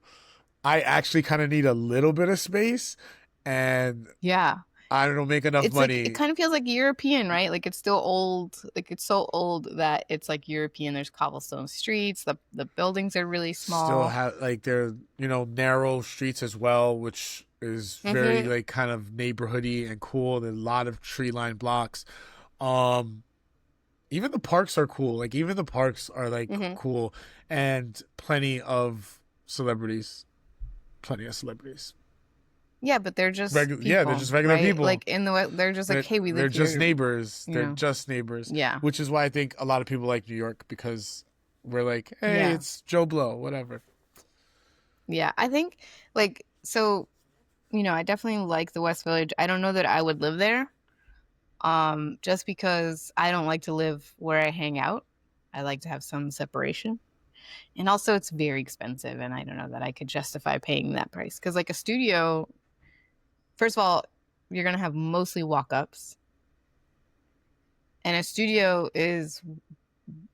[SPEAKER 2] I actually kind of need a little bit of space, and
[SPEAKER 1] Yeah.
[SPEAKER 2] I don't know, make enough
[SPEAKER 1] It's like it
[SPEAKER 2] money.
[SPEAKER 1] kind of feels like European, right? Like it's still old. Like it's so old that it's like European. There's cobblestone streets. The buildings are really
[SPEAKER 2] Still
[SPEAKER 1] small.
[SPEAKER 2] have like they're narrow streets as well, which is very
[SPEAKER 1] Hmm.
[SPEAKER 2] like kind of neighborhoody and cool. There's a lot of tree lined blocks. Um, Even the parks are cool. Like even the parks are like
[SPEAKER 1] Hmm.
[SPEAKER 2] cool, and plenty of celebrities. Plenty of celebrities.
[SPEAKER 1] Yeah, but they're just
[SPEAKER 2] Yeah, they're
[SPEAKER 1] people,
[SPEAKER 2] just regular
[SPEAKER 1] right?
[SPEAKER 2] people.
[SPEAKER 1] Like in the they're just like, hey, we
[SPEAKER 2] They're
[SPEAKER 1] live
[SPEAKER 2] just
[SPEAKER 1] here,
[SPEAKER 2] neighbors.
[SPEAKER 1] you
[SPEAKER 2] They're
[SPEAKER 1] know?
[SPEAKER 2] just neighbors,
[SPEAKER 1] Yeah,
[SPEAKER 2] which is why I think a lot of people like New York because we're like, hey,
[SPEAKER 1] yeah,
[SPEAKER 2] it's Joe Blow, whatever.
[SPEAKER 1] yeah. I think like so. I definitely like the West Village. I don't know that I would live there. Just because I don't like to live where I hang out. I like to have some separation. And also it's very expensive and I don't know that I could justify paying that price. Because like a studio, first of all, you're gonna have mostly walk-ups. And a studio is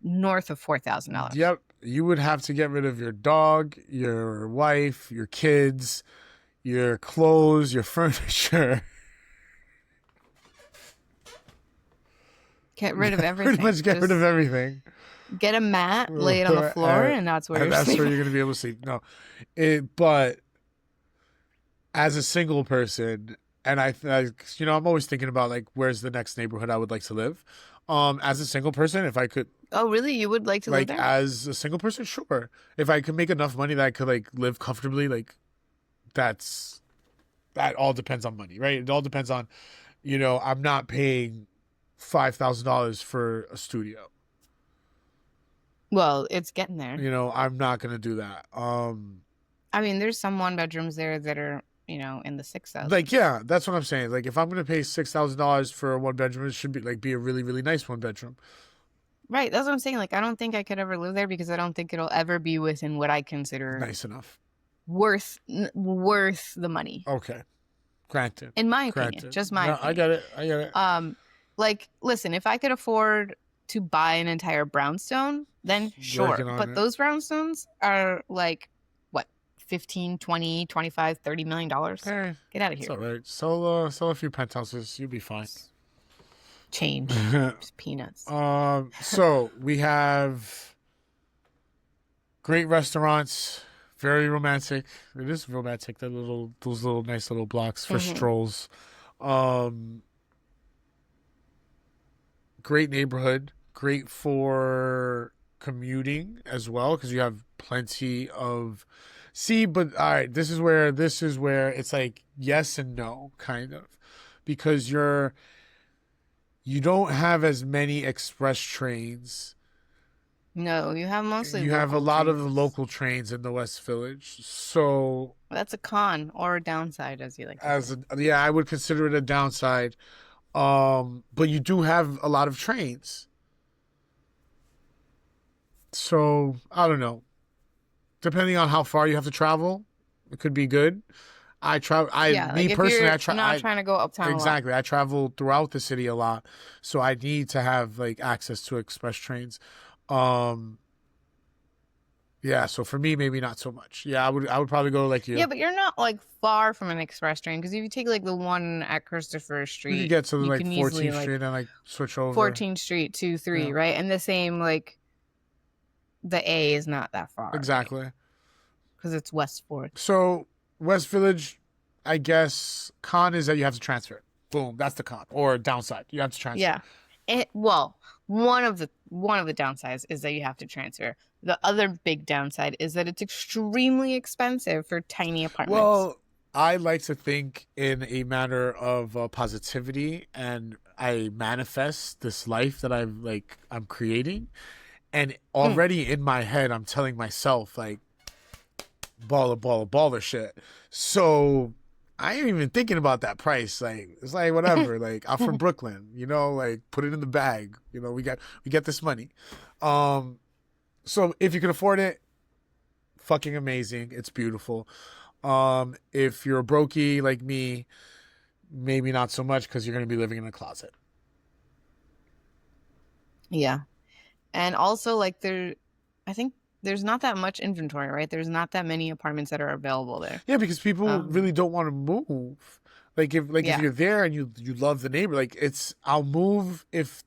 [SPEAKER 1] north of $4,000.
[SPEAKER 2] Yep, you would have to get rid of your dog, your wife, your kids, your clothes, your furniture.
[SPEAKER 1] Get rid of
[SPEAKER 2] Pretty
[SPEAKER 1] everything.
[SPEAKER 2] much get rid of
[SPEAKER 1] Just
[SPEAKER 2] everything.
[SPEAKER 1] get a mat, lay it on the floor, and that's where
[SPEAKER 2] And
[SPEAKER 1] you're
[SPEAKER 2] that's where
[SPEAKER 1] sleeping.
[SPEAKER 2] you're gonna be able to sleep. No, but as a single person, and I'm always thinking about like where's the next neighborhood I would like to live. As a single person, if I could,
[SPEAKER 1] Oh, really? You would like to live
[SPEAKER 2] like,
[SPEAKER 1] there?
[SPEAKER 2] as a single person, sure. If I could make enough money that I could like live comfortably, like that's that all depends on money, right? It all depends on, I'm not paying $5,000 for a studio.
[SPEAKER 1] Well, it's getting there.
[SPEAKER 2] I'm not gonna do that.
[SPEAKER 1] I mean, there's some one bedrooms there that are, in the
[SPEAKER 2] Like,
[SPEAKER 1] 6,000s.
[SPEAKER 2] yeah, that's what I'm saying. Like, if I'm gonna pay $6,000 for a one bedroom, it should be a really, really nice one bedroom.
[SPEAKER 1] Right, that's what I'm saying. Like, I don't think I could ever live there because I don't think it'll ever be within what I consider
[SPEAKER 2] Nice enough.
[SPEAKER 1] worth the money.
[SPEAKER 2] Okay. Granted.
[SPEAKER 1] In my opinion,
[SPEAKER 2] Granted.
[SPEAKER 1] just my
[SPEAKER 2] No, I
[SPEAKER 1] opinion.
[SPEAKER 2] get it. I get it.
[SPEAKER 1] Like, listen, if I could afford to buy an entire brownstone, then sure.
[SPEAKER 2] Working on
[SPEAKER 1] But
[SPEAKER 2] it.
[SPEAKER 1] those brownstones are like what, 15, 20, 25, $30 million.
[SPEAKER 2] Hey,
[SPEAKER 1] Get out of
[SPEAKER 2] it's
[SPEAKER 1] here.
[SPEAKER 2] all right. Sell a few penthouses. You'll be fine.
[SPEAKER 1] Change. Just peanuts.
[SPEAKER 2] So we have great restaurants, very romantic. It is romantic. Those little nice little blocks for
[SPEAKER 1] Hmm.
[SPEAKER 2] strolls. Um, Great neighborhood, great for commuting as well because you have plenty of. See, but all right, this is where it's like yes and no, kind of, because you don't have as many express trains.
[SPEAKER 1] No, you have mostly
[SPEAKER 2] You have a
[SPEAKER 1] local
[SPEAKER 2] lot of the
[SPEAKER 1] trains.
[SPEAKER 2] local trains in the West Village. So
[SPEAKER 1] That's a con or a downside, as you like to say.
[SPEAKER 2] yeah, I would consider it a downside. But you do have a lot of trains. So I don't know. Depending on how far you have to travel, it could be good.
[SPEAKER 1] Yeah,
[SPEAKER 2] Me
[SPEAKER 1] like if
[SPEAKER 2] personally,
[SPEAKER 1] you're not trying to go uptown a lot.
[SPEAKER 2] exactly. I travel throughout the city a lot, so I need to have like access to express trains. Um, yeah. So for me, maybe not so much. Yeah, I would probably go like
[SPEAKER 1] Yeah,
[SPEAKER 2] you.
[SPEAKER 1] but you're not like far from an express train because if you take like the one at Christopher
[SPEAKER 2] We could
[SPEAKER 1] Street,
[SPEAKER 2] get to
[SPEAKER 1] you
[SPEAKER 2] like
[SPEAKER 1] can easily
[SPEAKER 2] 14th
[SPEAKER 1] like
[SPEAKER 2] Street and like switch over.
[SPEAKER 1] 14th Street 2, 3,
[SPEAKER 2] Yeah,
[SPEAKER 1] right? And the same like the A is not that far, right?
[SPEAKER 2] exactly.
[SPEAKER 1] Because it's West 4th.
[SPEAKER 2] So West Village, I guess con is that you have to transfer. Boom, that's the con or downside. You have to transfer.
[SPEAKER 1] Yeah. Well, one of the downsides is that you have to transfer. The other big downside is that it's extremely expensive for tiny apartments.
[SPEAKER 2] Well, I like to think in a manner of positivity, and I manifest this life that I'm creating, and
[SPEAKER 1] Mm.
[SPEAKER 2] already in my head, I'm telling myself like, baller shit. So I ain't even thinking about that price. Like it's like whatever. Like I'm from Brooklyn, like put it in the bag. We get this money. So if you can afford it, fucking amazing. It's beautiful. If you're a brokey like me, maybe not so much because you're going to be living in a closet.
[SPEAKER 1] Yeah. And also like I think there's not that much inventory, right? There's not that many apartments that are available there.
[SPEAKER 2] Yeah, because people
[SPEAKER 1] Um,
[SPEAKER 2] really don't want to move. Like if
[SPEAKER 1] yeah.
[SPEAKER 2] you're there and you love the neighbor, like it's I'll move if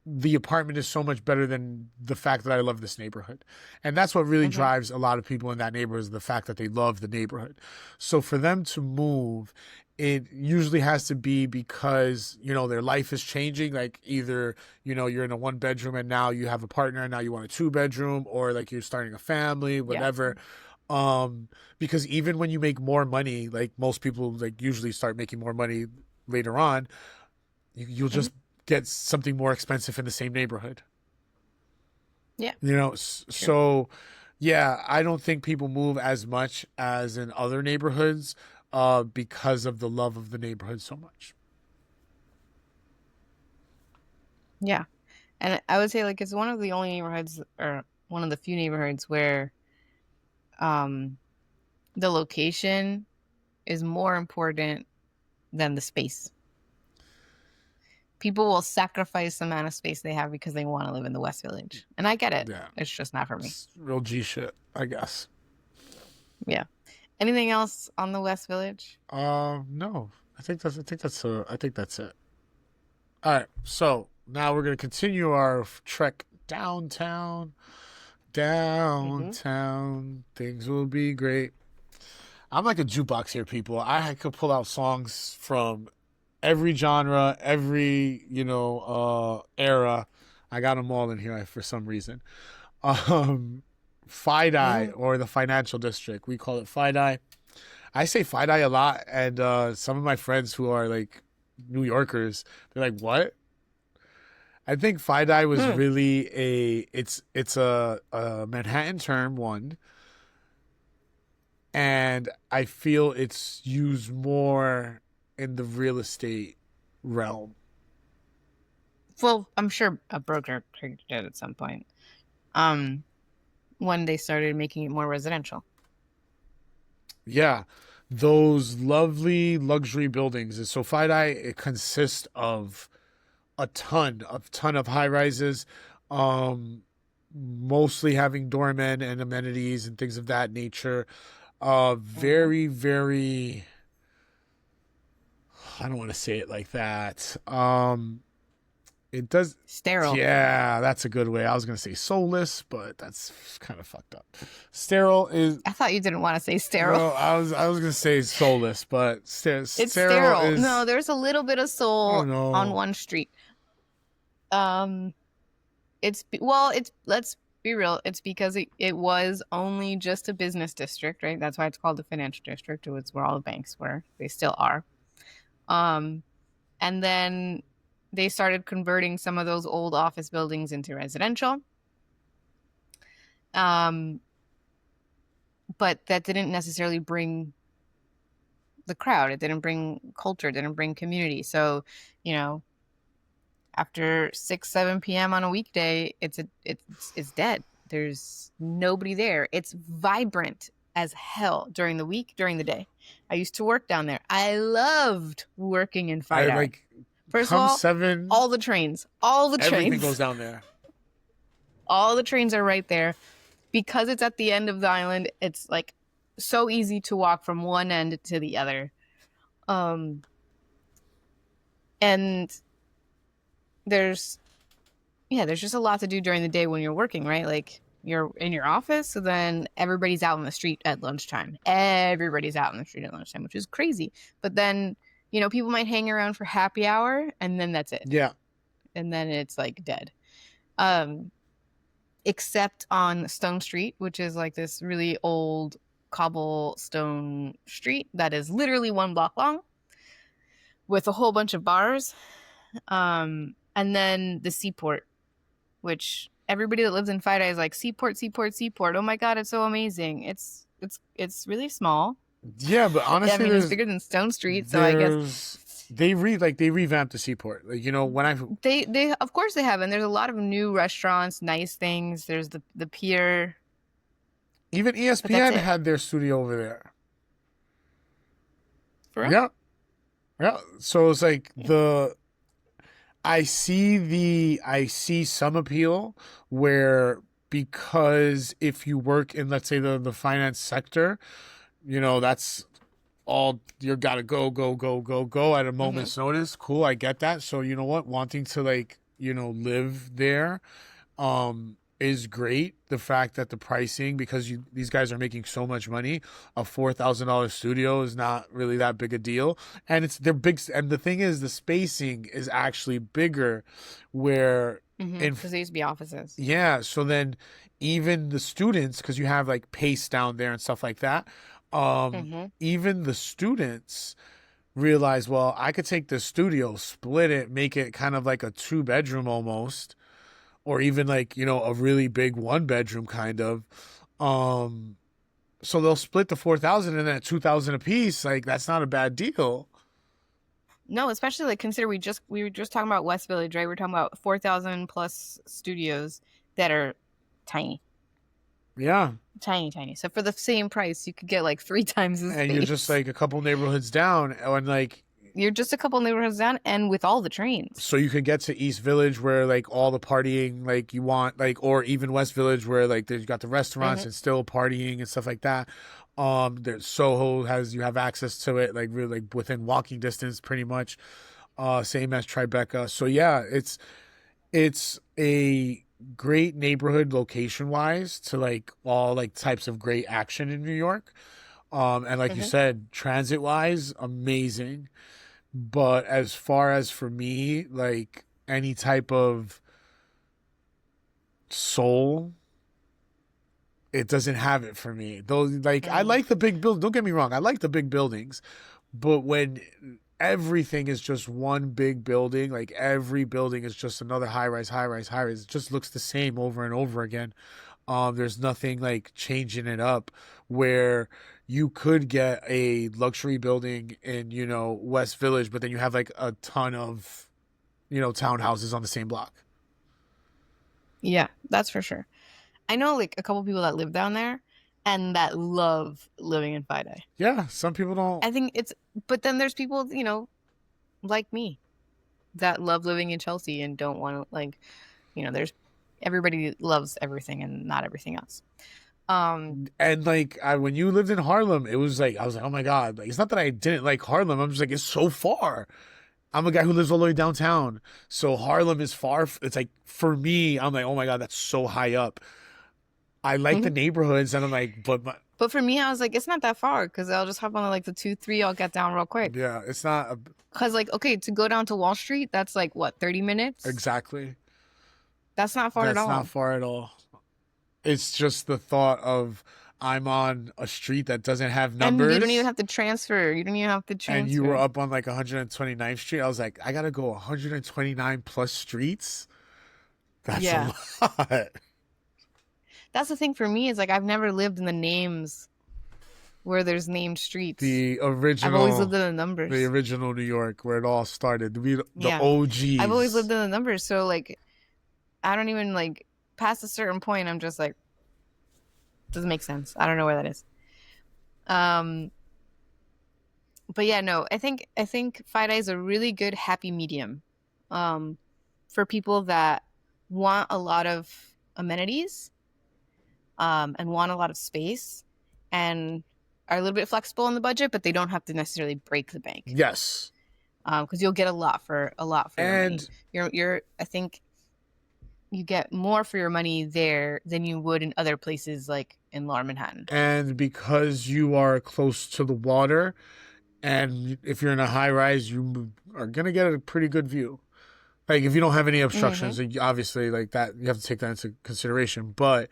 [SPEAKER 2] the apartment is so much better than the fact that I love this neighborhood. And that's what really
[SPEAKER 1] Hmm.
[SPEAKER 2] drives a lot of people in that neighborhood is the fact that they love the neighborhood. So for them to move, it usually has to be because, their life is changing. Like either, you're in a 1 bedroom and now you have a partner and now you want a 2 bedroom, or like you're starting a family,
[SPEAKER 1] Yeah.
[SPEAKER 2] whatever. Um, because even when you make more money, like most people like usually start making more money later on, you'll
[SPEAKER 1] Hmm.
[SPEAKER 2] just get something more expensive in the same neighborhood.
[SPEAKER 1] Yeah. True.
[SPEAKER 2] So yeah, I don't think people move as much as in other neighborhoods because of the love of the neighborhood so much.
[SPEAKER 1] Yeah. And I would say like it's one of the only neighborhoods or one of the few neighborhoods where um the location is more important than the space. People will sacrifice the amount of space they have because they want to live in the West Village. And I get it.
[SPEAKER 2] Yeah,
[SPEAKER 1] It's just not for me.
[SPEAKER 2] it's real G shit, I guess.
[SPEAKER 1] Yeah. Anything else on the West Village?
[SPEAKER 2] No, I think that's it. All right, so now we're gonna continue our trek downtown.
[SPEAKER 1] Hmm.
[SPEAKER 2] Downtown, things will be great. I'm like a jukebox here, people. I could pull out songs from every genre, every era. I got them all in here for some reason. Um, FiDi
[SPEAKER 1] Hmm.
[SPEAKER 2] or the financial district, we call it FiDi. I say FiDi a lot, and some of my friends who are like New Yorkers, they're like, "What?" I think FiDi was
[SPEAKER 1] Hmm.
[SPEAKER 2] really it's a Manhattan term one, and I feel it's used more in the real estate realm.
[SPEAKER 1] Well, I'm sure a broker created it at some point. Um, when they started making it more residential.
[SPEAKER 2] Yeah, those lovely luxury buildings. And so FiDi, it consists of a ton of high rises, um, mostly having doormen and amenities and things of that nature.
[SPEAKER 1] Hmm.
[SPEAKER 2] Very, very. I don't want to say it like that. It does.
[SPEAKER 1] Sterile.
[SPEAKER 2] Yeah, that's a good way. I was gonna say soulless, but that's kind of fucked up. Sterile is
[SPEAKER 1] I thought you didn't want to say sterile.
[SPEAKER 2] well. I was gonna say soulless, but
[SPEAKER 1] It's
[SPEAKER 2] sterile
[SPEAKER 1] sterile. No,
[SPEAKER 2] is.
[SPEAKER 1] there's a little bit of
[SPEAKER 2] I
[SPEAKER 1] soul
[SPEAKER 2] don't
[SPEAKER 1] on
[SPEAKER 2] know.
[SPEAKER 1] one street. Um, well, it's let's be real. It's because it was only just a business district, right? That's why it's called the financial district. It was where all the banks were. They still are. Um, and then they started converting some of those old office buildings into residential. Um, but that didn't necessarily bring the crowd. It didn't bring culture. It didn't bring community. So, you know, after 6, 7 p.m. on a weekday, it's dead. There's nobody there. It's vibrant as hell during the week, during the day. I used to work down there. I loved working in
[SPEAKER 2] I
[SPEAKER 1] FiDi.
[SPEAKER 2] like
[SPEAKER 1] First of
[SPEAKER 2] come
[SPEAKER 1] all,
[SPEAKER 2] seven.
[SPEAKER 1] all the trains, all the
[SPEAKER 2] Everything goes
[SPEAKER 1] trains,
[SPEAKER 2] down there.
[SPEAKER 1] all the trains are right there. Because it's at the end of the island, it's like so easy to walk from one end to the other. Um, and there's there's just a lot to do during the day when you're working, right? Like you're in your office, so then everybody's out on the street at lunchtime. Everybody's out on the street at lunchtime, which is crazy. But then, people might hang around for happy hour and then that's it.
[SPEAKER 2] Yeah,
[SPEAKER 1] And then it's like dead. Um, except on Stone Street, which is like this really old cobblestone street that is literally 1 block long with a whole bunch of bars. And then the seaport, which everybody that lives in FiDi is like seaport, seaport, seaport. Oh my god, it's so amazing. It's really small.
[SPEAKER 2] yeah, but
[SPEAKER 1] I
[SPEAKER 2] honestly,
[SPEAKER 1] mean, it's
[SPEAKER 2] there's
[SPEAKER 1] bigger than Stone Street, so I guess
[SPEAKER 2] there's they revamped the seaport. Like when I
[SPEAKER 1] they of course they have, and there's a lot of new restaurants, nice things. There's the pier.
[SPEAKER 2] Even
[SPEAKER 1] but that's
[SPEAKER 2] ESPN
[SPEAKER 1] it.
[SPEAKER 2] had their studio over there.
[SPEAKER 1] For real?
[SPEAKER 2] Yeah, yeah. So it's like I see some appeal where, because if you work in, let's say, the finance sector, that's all you gotta go at a
[SPEAKER 1] Mm-hmm.
[SPEAKER 2] moment's notice. Cool, I get that. So you know what? Wanting to, like, live there is great. The fact that the pricing, because these guys are making so much money, a $4,000 studio is not really that big a deal, and they're big. And the thing is, the spacing is actually bigger, where
[SPEAKER 1] Mm-hmm.
[SPEAKER 2] in
[SPEAKER 1] Because they used to be offices.
[SPEAKER 2] yeah. So then, even the students, because you have like pace down there and stuff like that,
[SPEAKER 1] Mm-hmm.
[SPEAKER 2] even the students realize, well, I could take the studio, split it, make it kind of like a two-bedroom almost, or even like, a really big one-bedroom kind of. Um, so they'll split the 4,000 and then at 2,000 a piece. Like, that's not a bad deal.
[SPEAKER 1] No, especially like consider we were just talking about West Village, right? We're talking about 4,000 plus studios that are tiny,
[SPEAKER 2] Yeah.
[SPEAKER 1] tiny, tiny. So for the same price, you could get like three times the
[SPEAKER 2] And you're just
[SPEAKER 1] space.
[SPEAKER 2] like a couple neighborhoods down, and like,
[SPEAKER 1] You're just a couple neighborhoods down, and with all the trains.
[SPEAKER 2] so you could get to East Village where like all the partying like you want, like, or even West Village where like there's got the restaurants
[SPEAKER 1] Hmm.
[SPEAKER 2] and still partying and stuff like that. There's Soho, has you have access to it like really like within walking distance pretty much. Same as Tribeca. So yeah, it's a great neighborhood location wise to like all like types of great action in New York. And like you
[SPEAKER 1] Hmm.
[SPEAKER 2] said, transit wise, amazing. But as far as for me, like any type of soul, it doesn't have it for me. Though, like, I
[SPEAKER 1] Hmm.
[SPEAKER 2] like the big build. Don't get me wrong, I like the big buildings, but when everything is just one big building, like every building is just another high rise, high rise, high rise. It just looks the same over and over again. There's nothing like changing it up, where you could get a luxury building in, West Village, but then you have like a ton of, townhouses on the same block.
[SPEAKER 1] Yeah, that's for sure. I know like a couple people that live down there and that love living in FiDi.
[SPEAKER 2] Yeah, some people don't.
[SPEAKER 1] I think it's, but then there's people, like me that love living in Chelsea and don't want to like, there's everybody loves everything and not everything else. Um,
[SPEAKER 2] And like, when you lived in Harlem, it was like, I was like, oh my God. Like, it's not that I didn't like Harlem. I'm just like, it's so far. I'm a guy who lives all the way downtown. So Harlem is far. It's like, for me, I'm like, oh my God, that's so high up. I like the
[SPEAKER 1] mhm.
[SPEAKER 2] neighborhoods, and I'm like, but
[SPEAKER 1] But for me, I was like, it's not that far because I'll just hop on like the 2, 3, I'll get down real quick.
[SPEAKER 2] yeah, it's not
[SPEAKER 1] Because like, okay, to go down to Wall Street, that's like what, 30 minutes?
[SPEAKER 2] exactly.
[SPEAKER 1] That's not far at
[SPEAKER 2] That's not
[SPEAKER 1] all.
[SPEAKER 2] far at all. It's just the thought of, I'm on a street that doesn't have
[SPEAKER 1] And you don't even
[SPEAKER 2] numbers,
[SPEAKER 1] have to transfer. You don't even have to
[SPEAKER 2] and you were
[SPEAKER 1] transfer.
[SPEAKER 2] up on like 129th Street. I was like, I gotta go 129 plus streets. That's a
[SPEAKER 1] Yeah.
[SPEAKER 2] lot.
[SPEAKER 1] That's the thing for me is like I've never lived in the names where there's named streets.
[SPEAKER 2] The
[SPEAKER 1] I've always lived
[SPEAKER 2] original,
[SPEAKER 1] in the
[SPEAKER 2] the
[SPEAKER 1] numbers.
[SPEAKER 2] original New York, where it all started. The
[SPEAKER 1] Yeah. I've always lived
[SPEAKER 2] OGs.
[SPEAKER 1] in the numbers. So like I don't even like past a certain point, I'm just like, doesn't make sense. I don't know where that is. Um, but yeah, no, I think FiDi is a really good happy medium. Um, for people that want a lot of amenities, and want a lot of space and are a little bit flexible on the budget, but they don't have to necessarily break the bank.
[SPEAKER 2] Yes.
[SPEAKER 1] Because you'll get a lot for your money.
[SPEAKER 2] And
[SPEAKER 1] I think you get more for your money there than you would in other places like in Lower Manhattan.
[SPEAKER 2] and because you are close to the water, and if you're in a high rise, you are gonna get a pretty good view. Like, if you don't have any
[SPEAKER 1] Mm-hmm.
[SPEAKER 2] obstructions, like, obviously, like that, you have to take that into consideration. But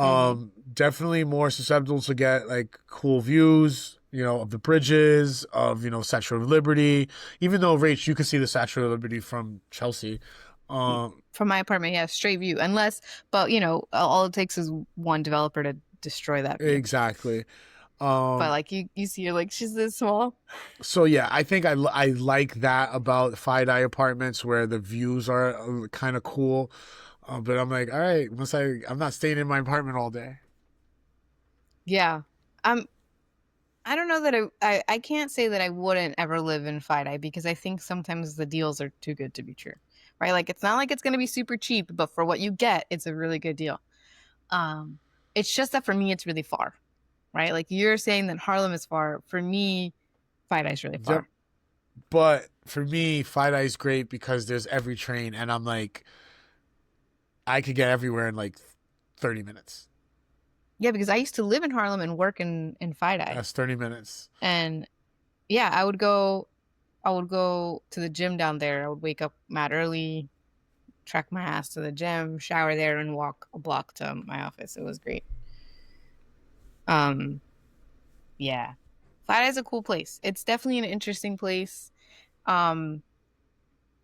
[SPEAKER 1] Mm-hmm.
[SPEAKER 2] definitely more susceptible to get like cool views, of the bridges, of, Statue of Liberty. Even though, Rach, you can see the Statue of Liberty from Chelsea. Um,
[SPEAKER 1] From my apartment, yeah, straight view. Unless, but all it takes is one developer to destroy that view.
[SPEAKER 2] exactly.
[SPEAKER 1] But
[SPEAKER 2] Um,
[SPEAKER 1] like you see, you're like she's this small.
[SPEAKER 2] so yeah, I think I like that about FiDi apartments, where the views are kind of cool. But I'm like, all right, I'm not staying in my apartment all day.
[SPEAKER 1] Yeah. Um, I don't know that I can't say that I wouldn't ever live in FiDi because I think sometimes the deals are too good to be true. Right? Like it's not like it's gonna be super cheap, but for what you get, it's a really good deal. Um, it's just that for me it's really far, right? Like you're saying that Harlem is far. For me, FiDi is really
[SPEAKER 2] Yep.
[SPEAKER 1] far.
[SPEAKER 2] But for me, FiDi is great because there's every train, and I'm like, I could get everywhere in like 30 minutes.
[SPEAKER 1] Yeah, because I used to live in Harlem and work in FiDi.
[SPEAKER 2] That's 30 minutes.
[SPEAKER 1] And yeah, I would go to the gym down there. I would wake up mad early, trek my ass to the gym, shower there, and walk a block to my office. It was great. Um, yeah. FiDi is a cool place. It's definitely an interesting place. Um,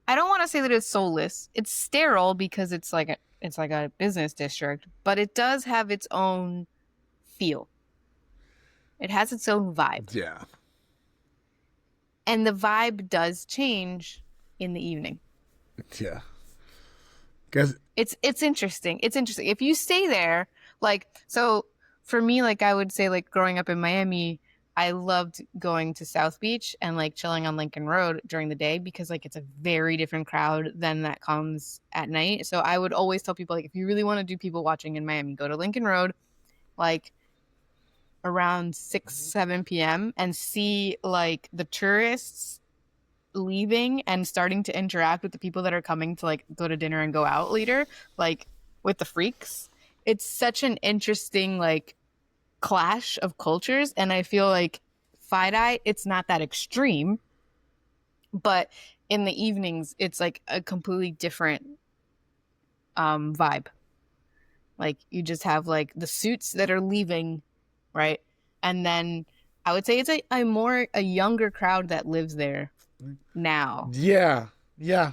[SPEAKER 1] I don't want to say that it's soulless. It's sterile because it's like a business district, but it does have its own feel. It has its own vibe.
[SPEAKER 2] Yeah.
[SPEAKER 1] And the vibe does change in the evening.
[SPEAKER 2] Yeah. Guess.
[SPEAKER 1] It's interesting. It's interesting. If you stay there, like so for me, like I would say like growing up in Miami, I loved going to South Beach and like chilling on Lincoln Road during the day because like it's a very different crowd than that comes at night. So I would always tell people like if you really want to do people watching in Miami, go to Lincoln Road like around 6, 7 p.m. and see like the tourists leaving and starting to interact with the people that are coming to like go to dinner and go out later, like with the freaks. It's such an interesting like clash of cultures, and I feel like FiDi, it's not that extreme, but in the evenings, it's like a completely different vibe. Like you just have like the suits that are leaving, right? And then I would say it's a younger crowd that lives there now.
[SPEAKER 2] Yeah. Yeah.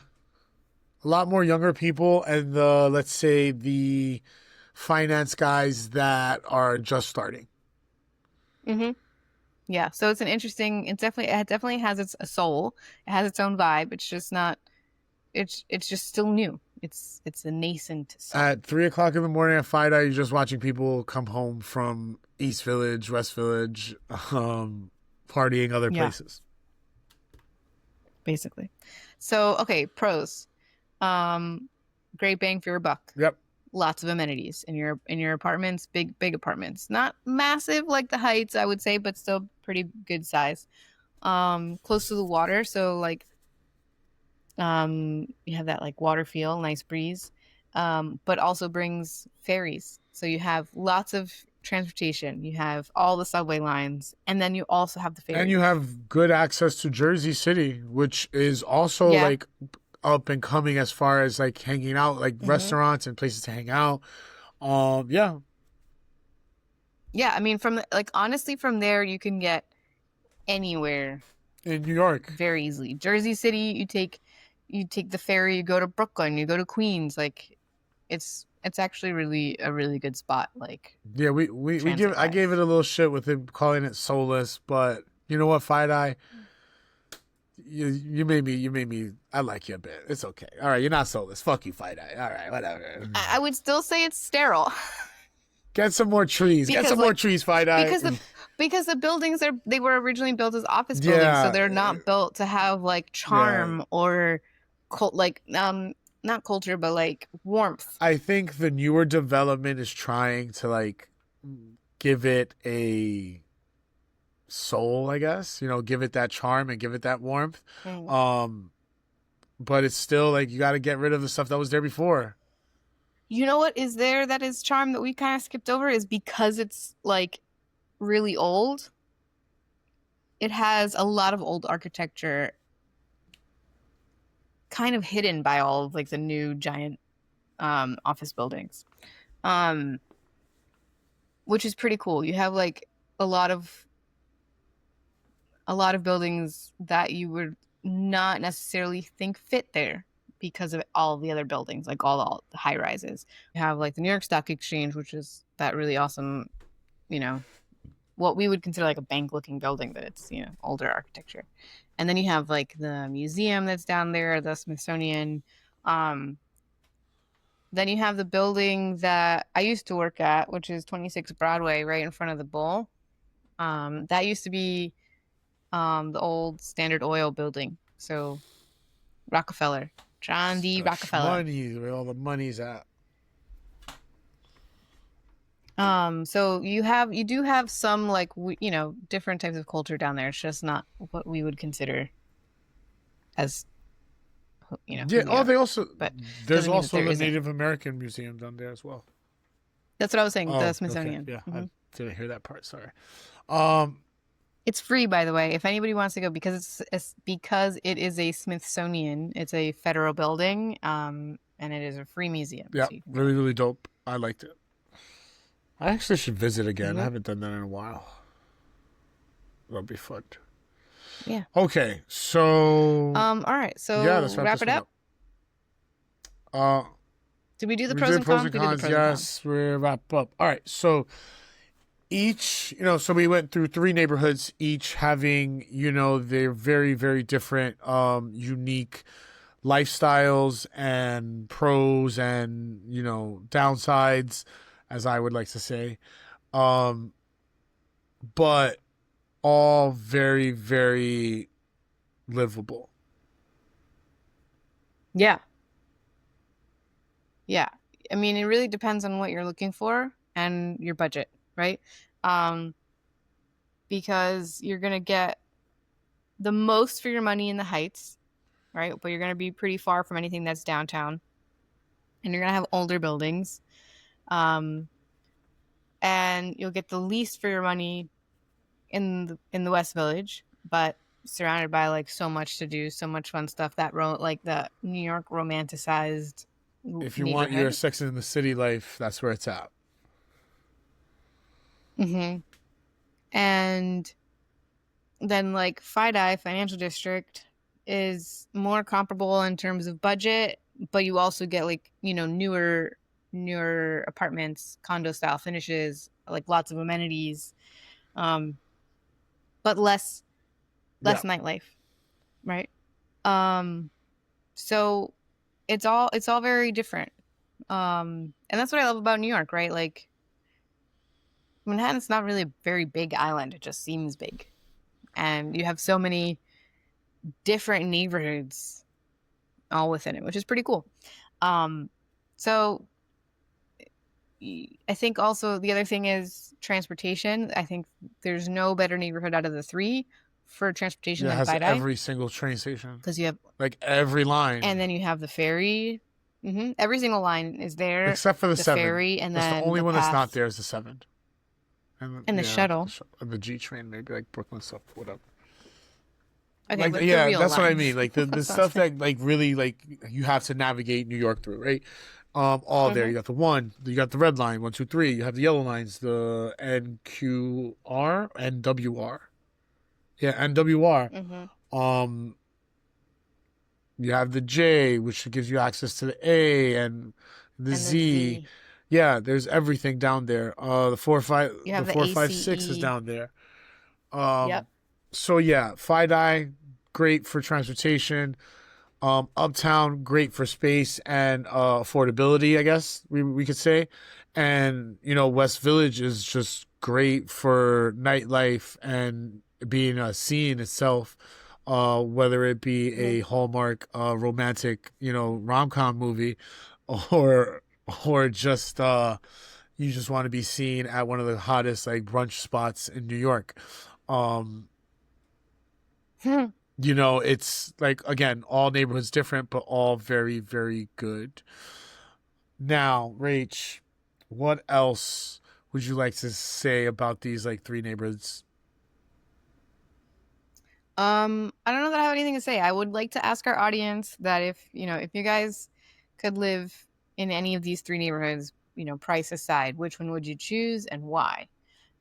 [SPEAKER 2] A lot more younger people, and let's say the finance guys that are just starting.
[SPEAKER 1] Hmm. Yeah, so it's an interesting. It definitely has its a soul. It has its own vibe. It's just not. It's just still new. It's a nascent soul.
[SPEAKER 2] At 3 o'clock in the morning at FiDi, you're just watching people come home from East Village, West Village, partying other
[SPEAKER 1] Yeah,
[SPEAKER 2] places.
[SPEAKER 1] basically. So okay, pros. Um, Great bang for your buck.
[SPEAKER 2] Yep.
[SPEAKER 1] Lots of amenities in your apartments. Big apartments. Not massive like the Heights, I would say, but still pretty good size. Close to the water, so like you have that like water feel, nice breeze, but also brings ferries. So you have lots of transportation. You have all the subway lines, and then you also have the
[SPEAKER 2] And you
[SPEAKER 1] ferries.
[SPEAKER 2] have good access to Jersey City, which is also
[SPEAKER 1] Yeah.
[SPEAKER 2] like up and coming as far as like hanging out, like
[SPEAKER 1] Hmm.
[SPEAKER 2] restaurants and places to hang out. Yeah,
[SPEAKER 1] Yeah, I mean, like honestly, from there you can get anywhere
[SPEAKER 2] in New York.
[SPEAKER 1] very easily. Jersey City, you take the ferry, you go to Brooklyn, you go to Queens. Like, it's actually really a really good spot, like
[SPEAKER 2] Yeah, we give
[SPEAKER 1] transit
[SPEAKER 2] I gave it
[SPEAKER 1] wise.
[SPEAKER 2] a little shit with him calling it soulless, but you know what, FiDi, you made me I like you a bit. It's okay. All right, you're not soulless. Fuck you, FiDi. All right, whatever.
[SPEAKER 1] I would still say it's sterile.
[SPEAKER 2] Get some more trees. Get
[SPEAKER 1] because
[SPEAKER 2] some more
[SPEAKER 1] like
[SPEAKER 2] trees,
[SPEAKER 1] because the
[SPEAKER 2] FiDi.
[SPEAKER 1] because the buildings they were originally built as office buildings, so
[SPEAKER 2] Yeah,
[SPEAKER 1] they're not built to have like
[SPEAKER 2] yeah.
[SPEAKER 1] charm or like not culture but like warmth.
[SPEAKER 2] I think the newer development is trying to like give it a soul, I guess. Give it that charm and give it that warmth.
[SPEAKER 1] Mm.
[SPEAKER 2] Um, but it's still like you got to get rid of the stuff that was there before.
[SPEAKER 1] You know what is there that is charm that we kind of skipped over is because it's like really old. It has a lot of old architecture kind of hidden by all of like the new giant office buildings. Um which is pretty cool. You have like a lot of a lot of buildings that you would not necessarily think fit there because of all the other buildings, like all the high rises. You have like the New York Stock Exchange, which is that really awesome, you know, what we would consider like a bank looking building, but it's, older architecture. And then you have like the museum that's down there, the Smithsonian. Um, Then you have the building that I used to work at, which is 26 Broadway, right in front of the Bowl. That used to be the old Standard Oil building. So Rockefeller, John D.
[SPEAKER 2] The
[SPEAKER 1] Rockefeller.
[SPEAKER 2] money, where all the money's at.
[SPEAKER 1] So you do have some like different types of culture down there. It's just not what we would consider as
[SPEAKER 2] Yeah.
[SPEAKER 1] who we
[SPEAKER 2] Oh,
[SPEAKER 1] are.
[SPEAKER 2] they also
[SPEAKER 1] But
[SPEAKER 2] there's
[SPEAKER 1] doesn't mean that
[SPEAKER 2] also
[SPEAKER 1] there
[SPEAKER 2] the
[SPEAKER 1] isn't.
[SPEAKER 2] Native American Museum down there as well.
[SPEAKER 1] That's what I was saying, the
[SPEAKER 2] Oh, okay.
[SPEAKER 1] Smithsonian.
[SPEAKER 2] Yeah, I
[SPEAKER 1] Hmm.
[SPEAKER 2] didn't hear that part. Sorry. Um,
[SPEAKER 1] It's free, by the way, if anybody wants to go because it's because it is a Smithsonian. It's a federal building, and it is a free museum,
[SPEAKER 2] yeah,
[SPEAKER 1] so you can go.
[SPEAKER 2] really, really dope. I liked it. I actually should visit again. I
[SPEAKER 1] Yep.
[SPEAKER 2] haven't done that in a while. That'll be fun.
[SPEAKER 1] Yeah.
[SPEAKER 2] Okay, so
[SPEAKER 1] All right.
[SPEAKER 2] yeah,
[SPEAKER 1] So
[SPEAKER 2] let's wrap
[SPEAKER 1] wrap
[SPEAKER 2] this
[SPEAKER 1] it
[SPEAKER 2] one
[SPEAKER 1] up.
[SPEAKER 2] up. Uh,
[SPEAKER 1] Did we do the
[SPEAKER 2] we
[SPEAKER 1] pros
[SPEAKER 2] did
[SPEAKER 1] and
[SPEAKER 2] pros
[SPEAKER 1] cons?
[SPEAKER 2] and
[SPEAKER 1] We did the
[SPEAKER 2] cons.
[SPEAKER 1] pros and cons.
[SPEAKER 2] Yes, we wrap up. All right, so each, so we went through three neighborhoods, each having, their very, very different, unique lifestyles and pros and, downsides, as I would like to say. Um, but all very, very livable.
[SPEAKER 1] Yeah. Yeah. I mean, it really depends on what you're looking for and your budget, right? Um, because you're gonna get the most for your money in the Heights, right? But you're gonna be pretty far from anything that's downtown, and you're gonna have older buildings. Um, and you'll get the least for your money in the West Village, but surrounded by like so much to do, so much fun stuff. Like the New York romanticized
[SPEAKER 2] If you want your
[SPEAKER 1] neighborhood.
[SPEAKER 2] Sex in the City life, that's where it's at.
[SPEAKER 1] Hmm. And then like FiDi, Financial District, is more comparable in terms of budget, but you also get like, newer apartments, condo style finishes, like lots of amenities, um, but less
[SPEAKER 2] Yeah.
[SPEAKER 1] nightlife, right? Um, so it's all very different. And that's what I love about New York, right? Like Manhattan's not really a very big island. It just seems big. And you have so many different neighborhoods all within it, which is pretty cool. Um, so I think also the other thing is transportation. I think there's no better neighborhood out of the three for transportation
[SPEAKER 2] Yeah, it
[SPEAKER 1] than
[SPEAKER 2] has
[SPEAKER 1] FiDi
[SPEAKER 2] every single train station.
[SPEAKER 1] because you have,
[SPEAKER 2] Like every
[SPEAKER 1] and
[SPEAKER 2] line.
[SPEAKER 1] then you have the ferry. Every single line is there,
[SPEAKER 2] Except for the
[SPEAKER 1] the
[SPEAKER 2] 7.
[SPEAKER 1] ferry, and
[SPEAKER 2] That's the
[SPEAKER 1] then
[SPEAKER 2] only
[SPEAKER 1] the
[SPEAKER 2] one that's not
[SPEAKER 1] path
[SPEAKER 2] there is the 7. And
[SPEAKER 1] and the
[SPEAKER 2] yeah,
[SPEAKER 1] shuttle.
[SPEAKER 2] the G train, maybe like Brooklyn stuff, whatever.
[SPEAKER 1] Okay,
[SPEAKER 2] Like,
[SPEAKER 1] but the
[SPEAKER 2] yeah,
[SPEAKER 1] real
[SPEAKER 2] that's what I mean.
[SPEAKER 1] lines.
[SPEAKER 2] Like the
[SPEAKER 1] That's not
[SPEAKER 2] stuff
[SPEAKER 1] fair.
[SPEAKER 2] that like really like you have to navigate New York through, right? All there.
[SPEAKER 1] Hmm.
[SPEAKER 2] You got the one, you got the red line, 1, 2, 3. You have the yellow lines, the NQR and WR. Yeah, NWR.
[SPEAKER 1] Hmm.
[SPEAKER 2] Um, you have the J, which gives you access to the A and the
[SPEAKER 1] And the
[SPEAKER 2] Z.
[SPEAKER 1] Z.
[SPEAKER 2] Yeah, there's everything down there.
[SPEAKER 1] You
[SPEAKER 2] The
[SPEAKER 1] have the
[SPEAKER 2] 456 is
[SPEAKER 1] ACE.
[SPEAKER 2] down there.
[SPEAKER 1] Yep.
[SPEAKER 2] So yeah, FiDi, great for transportation. Uptown, great for space and affordability, I guess we could say. And West Village is just great for nightlife and being a scene itself. Whether it be
[SPEAKER 1] Hmm.
[SPEAKER 2] a Hallmark romantic, rom-com movie, or just you just want to be seen at one of the hottest like brunch spots in New York. Um, it's like, again, all neighborhoods different, but all very, very good. Now, Rach, what else would you like to say about these like three neighborhoods?
[SPEAKER 1] I don't know that I have anything to say. I would like to ask our audience that if you guys could live in any of these three neighborhoods, price aside, which one would you choose and why?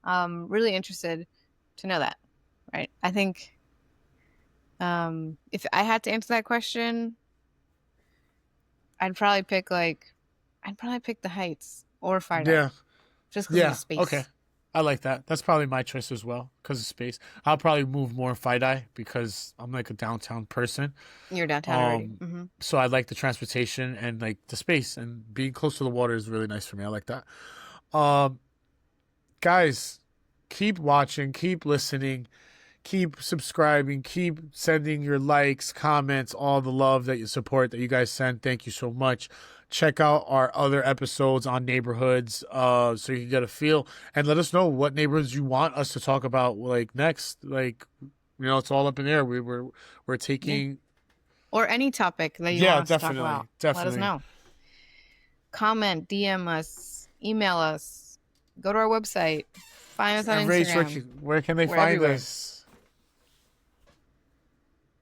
[SPEAKER 1] Really interested to know that, right? I think if I had to answer that question, I'd probably pick the Heights or FiDi,
[SPEAKER 2] Yeah,
[SPEAKER 1] just because of the
[SPEAKER 2] yeah, okay.
[SPEAKER 1] space.
[SPEAKER 2] I like that. That's probably my choice as well because of space. I'll probably move more FiDi because I'm like a downtown person.
[SPEAKER 1] You're downtown already.
[SPEAKER 2] Um, so I like the transportation and like the space and being close to the water is really nice for me. I like that. Um, guys, keep watching, keep listening, keep subscribing, keep sending your likes, comments, all the love that you support that you guys send. Thank you so much. Check out our other episodes on neighborhoods, so you can get a feel and let us know what neighborhoods you want us to talk about like next. Like, it's all up in the air. We're
[SPEAKER 1] Yeah.
[SPEAKER 2] taking.
[SPEAKER 1] Or any topic that you
[SPEAKER 2] Yeah,
[SPEAKER 1] want us to talk
[SPEAKER 2] definitely,
[SPEAKER 1] about. Let us
[SPEAKER 2] definitely.
[SPEAKER 1] know. Comment, DM us, email us, go to our website, find us on
[SPEAKER 2] And Rach,
[SPEAKER 1] Instagram.
[SPEAKER 2] where can they
[SPEAKER 1] We're
[SPEAKER 2] find
[SPEAKER 1] everywhere.
[SPEAKER 2] us?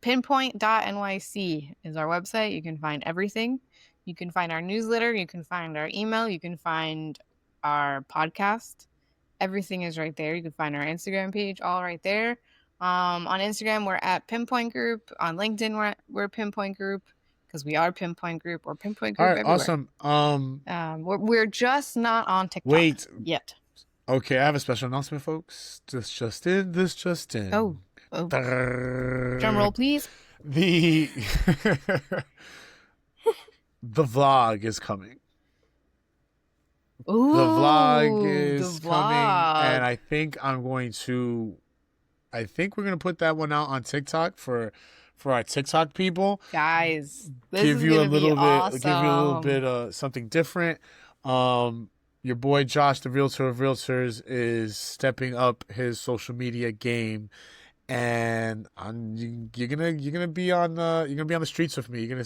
[SPEAKER 1] Pinpoint.nyc is our website. You can find everything. You can find our newsletter. You can find our email. You can find our podcast. Everything is right there. You can find our Instagram page, all right there. On Instagram, we're at Pinpoint Group. On LinkedIn, we're Pinpoint Group because we are Pinpoint Group or Pinpoint
[SPEAKER 2] All
[SPEAKER 1] Group
[SPEAKER 2] right,
[SPEAKER 1] everywhere.
[SPEAKER 2] awesome.
[SPEAKER 1] We're just not on TikTok
[SPEAKER 2] Wait.
[SPEAKER 1] yet.
[SPEAKER 2] Okay, I have a special announcement, folks. This just in. This just in.
[SPEAKER 1] Oh. Drum roll, please.
[SPEAKER 2] The the vlog is coming.
[SPEAKER 1] Ooh,
[SPEAKER 2] The vlog is
[SPEAKER 1] the
[SPEAKER 2] coming, and
[SPEAKER 1] vlog.
[SPEAKER 2] I think we're gonna put that one out on TikTok for our TikTok people.
[SPEAKER 1] Guys, this is gonna be
[SPEAKER 2] Give you a little
[SPEAKER 1] awesome.
[SPEAKER 2] bit something different. Your boy Josh, the realtor of realtors, is stepping up his social media game, and you're gonna be on the streets with me. You're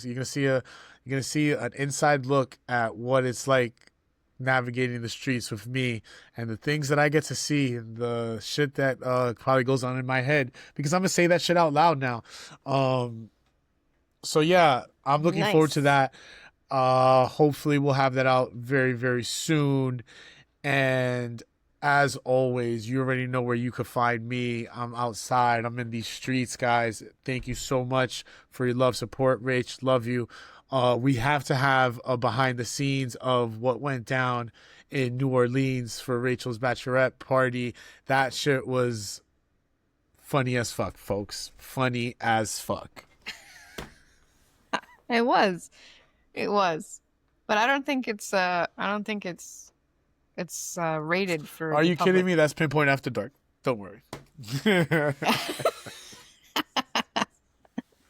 [SPEAKER 2] gonna see an inside look at what it's like navigating the streets with me and the things that I get to see and the shit that probably goes on in my head because I'm gonna say that shit out loud now. So yeah, I'm looking forward to
[SPEAKER 1] Nice.
[SPEAKER 2] that. Hopefully we'll have that out very, very soon. And as always, you already know where you could find me. I'm outside. I'm in these streets, guys. Thank you so much for your love, support, Rach. Love you. We have to have a behind the scenes of what went down in New Orleans for Rachel's bachelorette party. That shit was funny as fuck, folks. Funny as fuck.
[SPEAKER 1] It was. It was. But I don't think it's rated for
[SPEAKER 2] Are
[SPEAKER 1] the
[SPEAKER 2] you kidding me?
[SPEAKER 1] public.
[SPEAKER 2] That's Pinpoint After Dark. Don't worry.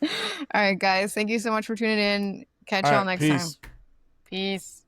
[SPEAKER 1] All right, guys. Thank you so much for tuning in. Catch
[SPEAKER 2] All
[SPEAKER 1] y'all
[SPEAKER 2] right,
[SPEAKER 1] next time.
[SPEAKER 2] peace.
[SPEAKER 1] Peace.